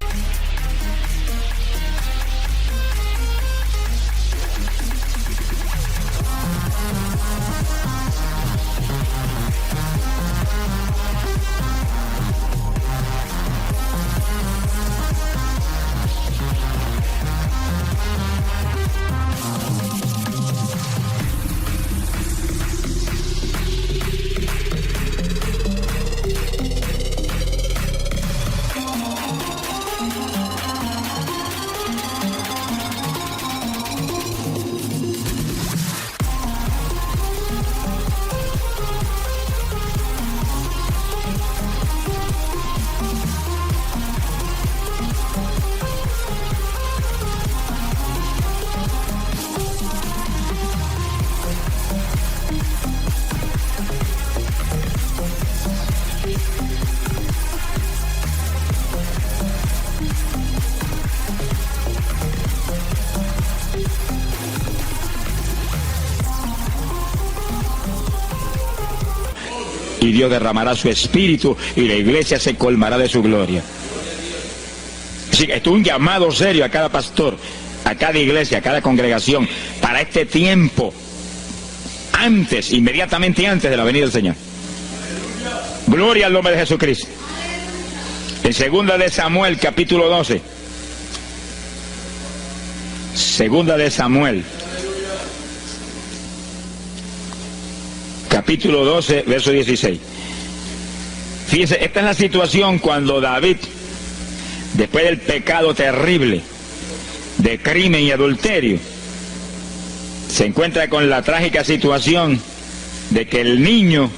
Y Dios derramará su espíritu y la iglesia se colmará de su gloria. Así que esto es un llamado serio a cada pastor, a cada iglesia, a cada congregación, para este tiempo. antes, inmediatamente antes de la venida del Señor. Gloria al nombre de Jesucristo. En 2 de Samuel, capítulo 12. 2 de Samuel, capítulo 12, verso 16. Fíjense, esta es la situación cuando David, después del pecado terrible de crimen y adulterio, se encuentra con la trágica situación de que el niño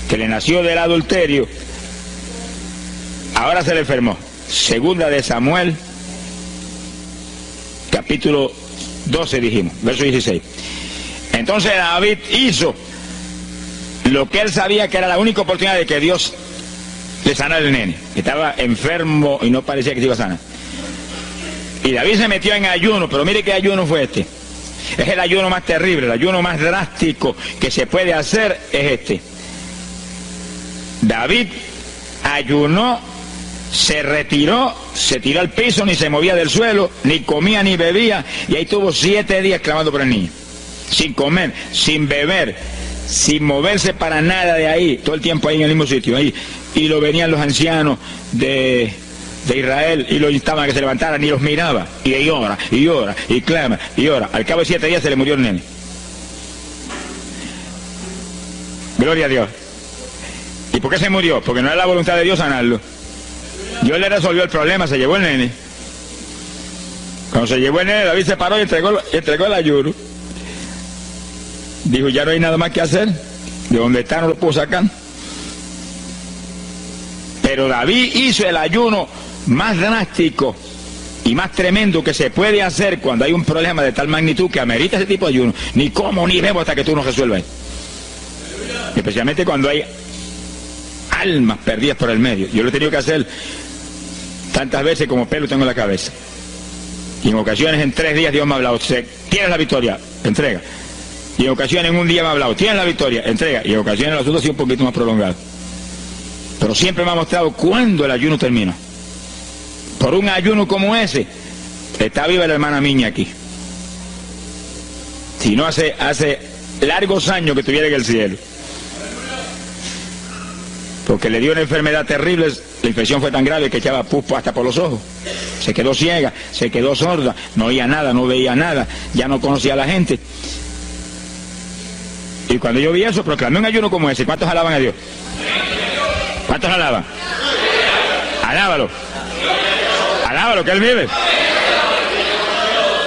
que le nació del adulterio ahora se le enfermó. 2 de Samuel, capítulo 12 dijimos, verso 16. Entonces David hizo lo que él sabía que era la única oportunidad de que Dios le sanara al nene. Estaba enfermo y no parecía que se iba a sanar. Y David se metió en ayuno, pero mire qué ayuno fue este. Es el ayuno más terrible, el ayuno más drástico que se puede hacer es este. David ayunó, se retiró, se tiró al piso, ni se movía del suelo, ni comía ni bebía, y ahí tuvo 7 días clamando por el niño. Sin comer, sin beber, sin moverse para nada de ahí, todo el tiempo ahí en el mismo sitio, ahí. Y lo venían los ancianos de Israel y lo instaban a que se levantaran y los miraba. Y ora, y ora, y clama, y ora. Al cabo de 7 días se le murió el nene. Gloria a Dios. ¿Y por qué se murió? Porque no era la voluntad de Dios sanarlo. Dios le resolvió el problema, se llevó el nene. Cuando se llevó el nene, David se paró y entregó el ayuno. Dijo, ya no hay nada más que hacer. De donde está no lo puedo sacar. Pero David hizo el ayuno más drástico y más tremendo que se puede hacer cuando hay un problema de tal magnitud que amerita ese tipo de ayuno. Ni como ni bebo hasta que tú no resuelvas. Especialmente cuando hay almas perdidas por el medio. Yo lo he tenido que hacer tantas veces como pelo tengo en la cabeza. Y en ocasiones en 3 días Dios me ha hablado, tienes la victoria, entrega. Y en ocasiones en un día me ha hablado, tienes la victoria, entrega. Y en ocasiones el asunto ha sido un poquito más prolongado. Pero siempre me ha mostrado cuándo el ayuno termina. Por un ayuno como ese, está viva la hermana Miña aquí. Si no hace largos años que estuviera en el cielo. Porque le dio una enfermedad terrible, la infección fue tan grave que echaba pus hasta por los ojos. Se quedó ciega, se quedó sorda, no oía nada, no veía nada, ya no conocía a la gente. Y cuando yo vi eso, proclamé un ayuno como ese. ¿Cuántos alaban a Dios? ¿Cuántos alaban? Alábalo. Alábalo, que Él vive.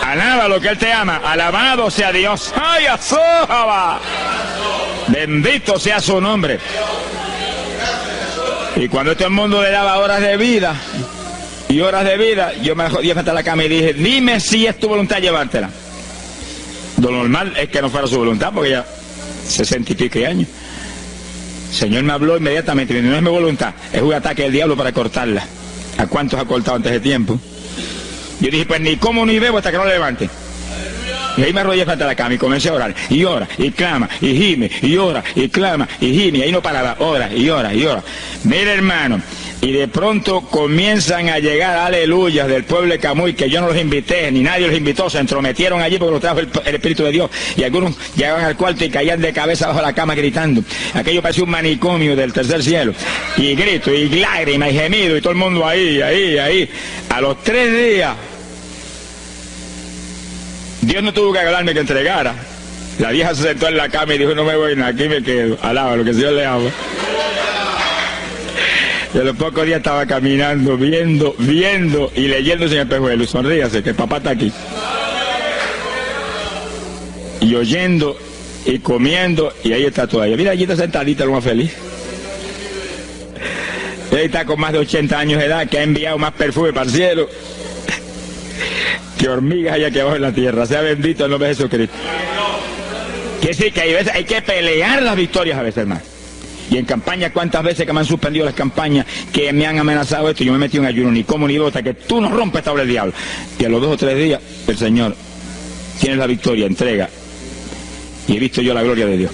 Alábalo, que Él te ama. Alabado sea Dios. ¡Ay, azójaba! Bendito sea su nombre. Y cuando este mundo le daba horas de vida, yo me jodí frente a la cama y dije, dime si es tu voluntad llevártela. Lo normal es que no fuera su voluntad, porque ya 60 y pico años. El Señor me habló inmediatamente, no es mi voluntad, es un ataque del diablo para cortarla. ¿A cuántos ha cortado antes de tiempo? Yo dije, pues ni como ni bebo hasta que no la levante. Y ahí me arrodillé frente a la cama y comencé a orar. Y ora, y clama, y gime, y ora, y clama, y gime. Y ahí no paraba, ora, y ora, y ora. Mire, hermano, y de pronto comienzan a llegar aleluyas del pueblo de Camuy, que yo no los invité, ni nadie los invitó, se entrometieron allí porque los trajo el Espíritu de Dios. Y algunos llegaban al cuarto y caían de cabeza bajo la cama gritando. Aquello parecía un manicomio del tercer cielo. Y grito, y lágrimas, y gemido, y todo el mundo ahí. A los 3 días, Dios no tuvo que hablarme que entregara. La vieja se sentó en la cama y dijo, no me voy, aquí me quedo. Alaba lo que el Señor le ama. Y a los pocos días estaba caminando, viendo y leyendo sin espejuelos. Sonríase, que papá está aquí. Y oyendo y comiendo, y ahí está todavía. Mira, allí está sentadita, lo más feliz. Ella está con más de 80 años de edad, que ha enviado más perfume para el cielo que hormigas hay aquí abajo en la tierra. Sea bendito el nombre de Jesucristo. Que sí, que hay que pelear las victorias a veces, hermano. Y en campaña, ¿cuántas veces que me han suspendido las campañas, que me han amenazado esto? Yo me metí en ayuno, ni como ni bebo, hasta que tú no rompes esta obra del diablo. Y a los 2 o 3 días, el Señor tiene la victoria, entrega. Y he visto yo la gloria de Dios.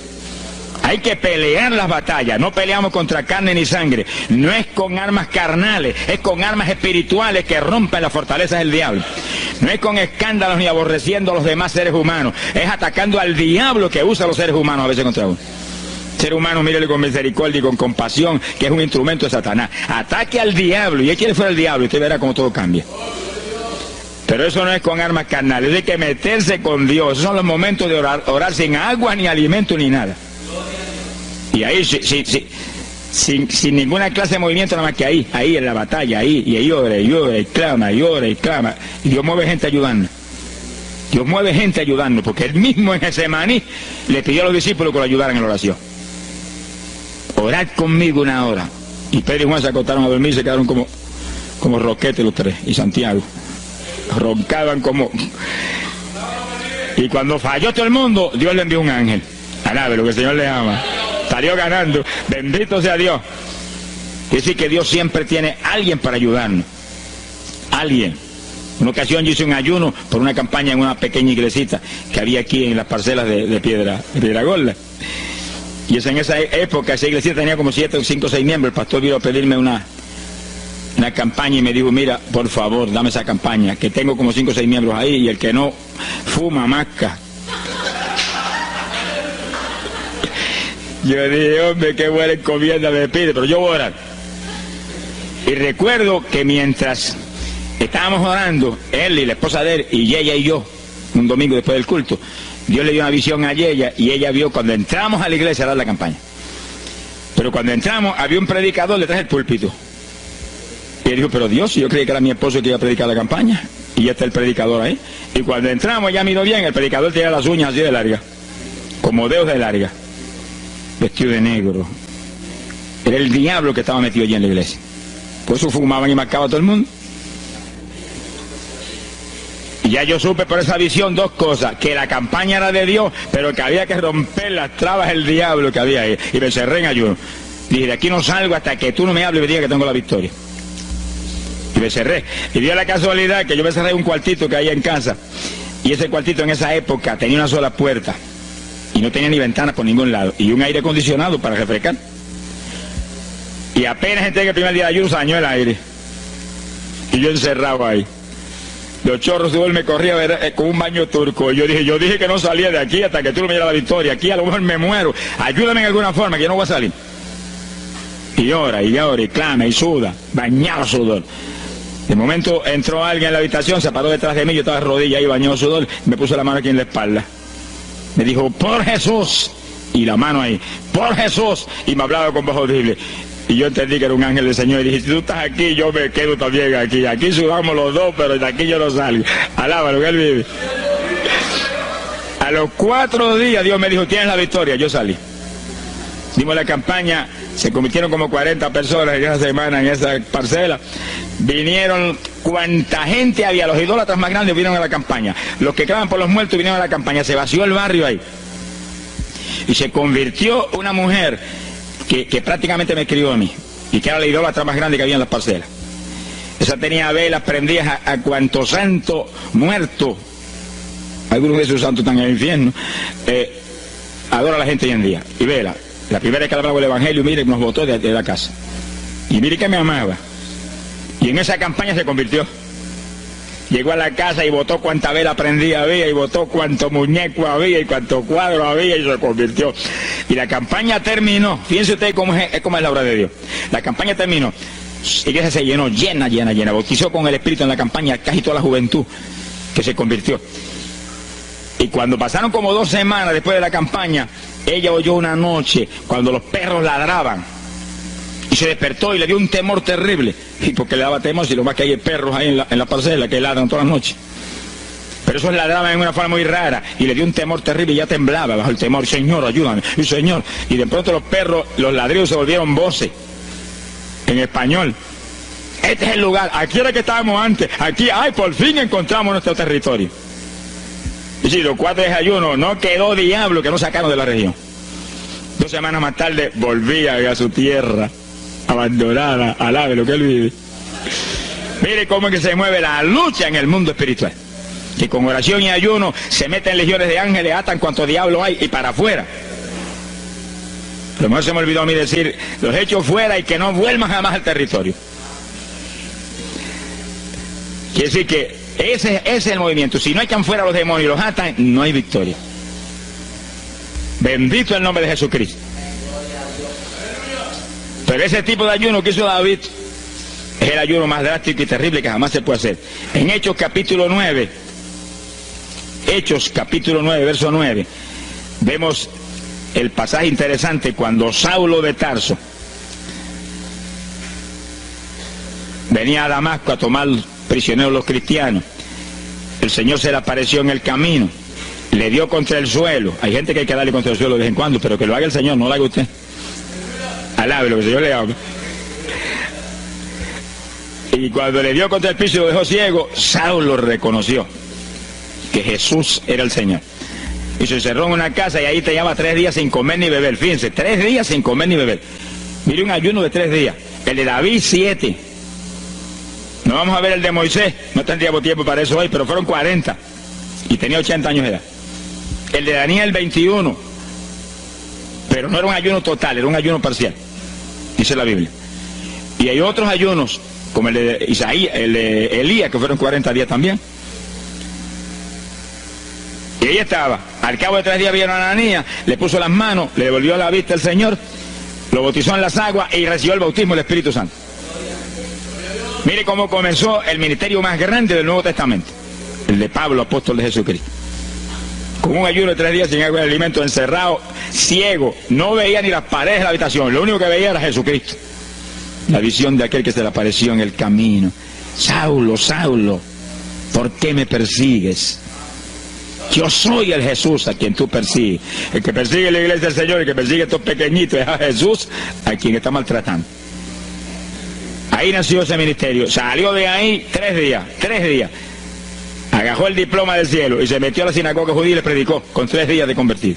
Hay que pelear las batallas. No peleamos contra carne ni sangre. No es con armas carnales, es con armas espirituales que rompen las fortalezas del diablo. No es con escándalos ni aborreciendo a los demás seres humanos. Es atacando al diablo que usa a los seres humanos a veces contra uno. Ser humano, mírele con misericordia y con compasión, que es un instrumento de Satanás. Ataque al diablo y échale fuera al diablo y usted verá cómo todo cambia. Pero eso no es con armas carnales, hay que meterse con Dios. Esos son los momentos de orar sin agua, ni alimento, ni nada. Y ahí, sin ninguna clase de movimiento, nada más que ahí en la batalla, ahí, y ahí llora, y clama, y clama. Y Dios mueve gente ayudando. Dios mueve gente ayudando, porque él mismo en Getsemaní le pidió a los discípulos que lo ayudaran en la oración. Orad conmigo una hora. Y Pedro y Juan se acostaron a dormir, se quedaron como roquetes los tres, y Santiago. Roncaban como... Y cuando falló todo el mundo, Dios le envió un ángel. Alabe lo que el Señor le ama. Salió ganando. Bendito sea Dios. Es decir, que Dios siempre tiene alguien para ayudarnos. Alguien. Una ocasión yo hice un ayuno por una campaña en una pequeña iglesita que había aquí en las parcelas de Piedra Gorda. Y en esa época esa iglesia tenía como 7, 5, 6 miembros. El pastor vino a pedirme una campaña y me dijo, mira, por favor, dame esa campaña, que tengo como 5 o 6 miembros ahí y el que no fuma, masca. Yo dije, hombre, qué buena encomienda me pide, pero yo voy a orar. Y recuerdo que mientras estábamos orando, él y la esposa de él, y ella y yo, un domingo después del culto, Dios le dio una visión a ella y ella vio cuando entramos a la iglesia a dar la campaña. Pero cuando entramos había un predicador detrás del púlpito. Y él dijo, pero Dios, yo creí que era mi esposo que iba a predicar la campaña. Y ya está el predicador ahí. Y cuando entramos, ella miró bien, el predicador tenía las uñas así de largas, como dedos de larga, vestido de negro. Era el diablo que estaba metido allí en la iglesia. Por eso fumaban y marcaban a todo el mundo. Y ya yo supe por esa visión 2 cosas, que la campaña era de Dios, pero que había que romper las trabas del diablo que había ahí. Y me cerré en ayuno. Dije, de aquí no salgo hasta que tú no me hables y me digas que tengo la victoria. Y me cerré. Y dio la casualidad que yo me cerré en un cuartito que hay en casa. Y ese cuartito en esa época tenía una sola puerta. Y no tenía ni ventanas por ningún lado. Y un aire acondicionado para refrescar. Y apenas entré el primer día de ayuno, se dañó el aire. Y yo encerrado ahí. Los chorros de gol me corría con un baño turco. Y yo dije que no salía de aquí hasta que tú no me dieras la victoria. Aquí a lo mejor me muero. Ayúdame en alguna forma, que yo no voy a salir. Y llora, y clama, y suda. Bañado sudor. De momento entró alguien en la habitación, se paró detrás de mí, yo estaba de rodillas ahí, bañado sudor, me puso la mano aquí en la espalda. Me dijo, por Jesús. Y la mano ahí, por Jesús. Y me hablaba con voz audible. Y yo entendí que era un ángel del Señor y dije, si tú estás aquí, yo me quedo también aquí. Aquí sudamos los dos, pero de aquí yo no salgo. Alábalo, que él vive. A los 4 días Dios me dijo, tienes la victoria. Yo salí. Dimos la campaña, se convirtieron como 40 personas en esa semana en esa parcela. Vinieron cuanta gente había, los idólatras más grandes vinieron a la campaña. Los que claman por los muertos vinieron a la campaña. Se vació el barrio ahí. Y se convirtió una mujer que prácticamente me escribió a mí, y que era la idólatra más grande que había en las parcelas. Esa tenía velas prendidas a cuanto santo muerto, algunos de esos santos están en el infierno, adora a la gente hoy en día. Y vela, la primera vez que hablaba el evangelio, mire, nos botó de la casa. Y mire que me amaba. Y en esa campaña se convirtió. Llegó a la casa y botó cuanta vela prendida había, y botó cuanto muñeco había, y cuanto cuadro había, y se convirtió. Y la campaña terminó. Fíjense ustedes cómo es la obra de Dios. La campaña terminó. La iglesia se llenó, llena. Bautizó con el Espíritu en la campaña casi toda la juventud que se convirtió. Y cuando pasaron como 2 semanas después de la campaña, ella oyó una noche cuando los perros ladraban. Y se despertó y le dio un temor terrible. Y porque le daba temor, si lo más que hay perros ahí en la parcela que ladran todas las noches. Pero esos ladraban en una forma muy rara. Y le dio un temor terrible y ya temblaba bajo el temor. Señor, ayúdame. Y Señor. Y de pronto los perros, los ladridos se volvieron voces. En español. Este es el lugar. Aquí era que estábamos antes. Aquí, ay, por fin encontramos nuestro territorio. Y si los 4 de ayuno, no quedó diablo que no sacaron de la región. 2 semanas más tarde volvía a su tierra. Abandonada, alabe lo que él vive. Mire cómo es que se mueve la lucha en el mundo espiritual. Que con oración y ayuno se meten legiones de ángeles, atan cuanto diablo hay y para afuera. Pero mejor se me olvidó a mí decir, los echo fuera y que no vuelvan jamás al territorio. Quiere decir que ese es el movimiento. Si no echan fuera a los demonios y los atan, no hay victoria. Bendito el nombre de Jesucristo. Pero ese tipo de ayuno que hizo David es el ayuno más drástico y terrible que jamás se puede hacer. En Hechos capítulo 9, verso 9, vemos el pasaje interesante cuando Saulo de Tarso venía a Damasco a tomar prisioneros los cristianos. El Señor se le apareció en el camino, le dio contra el suelo. Hay gente que hay que darle contra el suelo de vez en cuando, pero que lo haga el Señor, no lo haga usted. Alabe lo que el Señor le haga. Y cuando le dio contra el piso y lo dejó ciego, Saulo reconoció que Jesús era el Señor. Y se encerró en una casa y ahí te lleva 3 días sin comer ni beber. Fíjense, 3 días sin comer ni beber. Mire, un ayuno de 3 días. El de David, 7. No vamos a ver el de Moisés, no tendríamos tiempo para eso hoy, pero fueron 40. Y tenía 80 años de edad. El de Daniel, 21. Pero no era un ayuno total, era un ayuno parcial. Dice la Biblia. Y hay otros ayunos, como el de Isaías, el de Elías, que fueron 40 días también. Y ahí estaba. Al cabo de 3 días vieron a Ananías, le puso las manos, le devolvió la vista al Señor, lo bautizó en las aguas y recibió el bautismo del Espíritu Santo. Mire cómo comenzó el ministerio más grande del Nuevo Testamento, el de Pablo, apóstol de Jesucristo. Con un ayuno de 3 días sin agua y alimento, encerrado, ciego, no veía ni las paredes de la habitación, lo único que veía era Jesucristo. La visión de aquel que se le apareció en el camino. Saulo, Saulo, ¿por qué me persigues? Yo soy el Jesús a quien tú persigues. El que persigue la iglesia del Señor, el que persigue a estos pequeñitos es a Jesús a quien está maltratando. Ahí nació ese ministerio. Salió de ahí 3 días. Agajó el diploma del cielo y se metió a la sinagoga judía y le predicó con 3 días de convertido.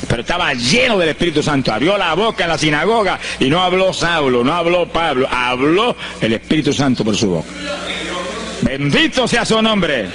Pero estaba lleno del Espíritu Santo. Abrió la boca en la sinagoga y no habló Saulo, no habló Pablo, habló el Espíritu Santo por su boca. Bendito sea su nombre.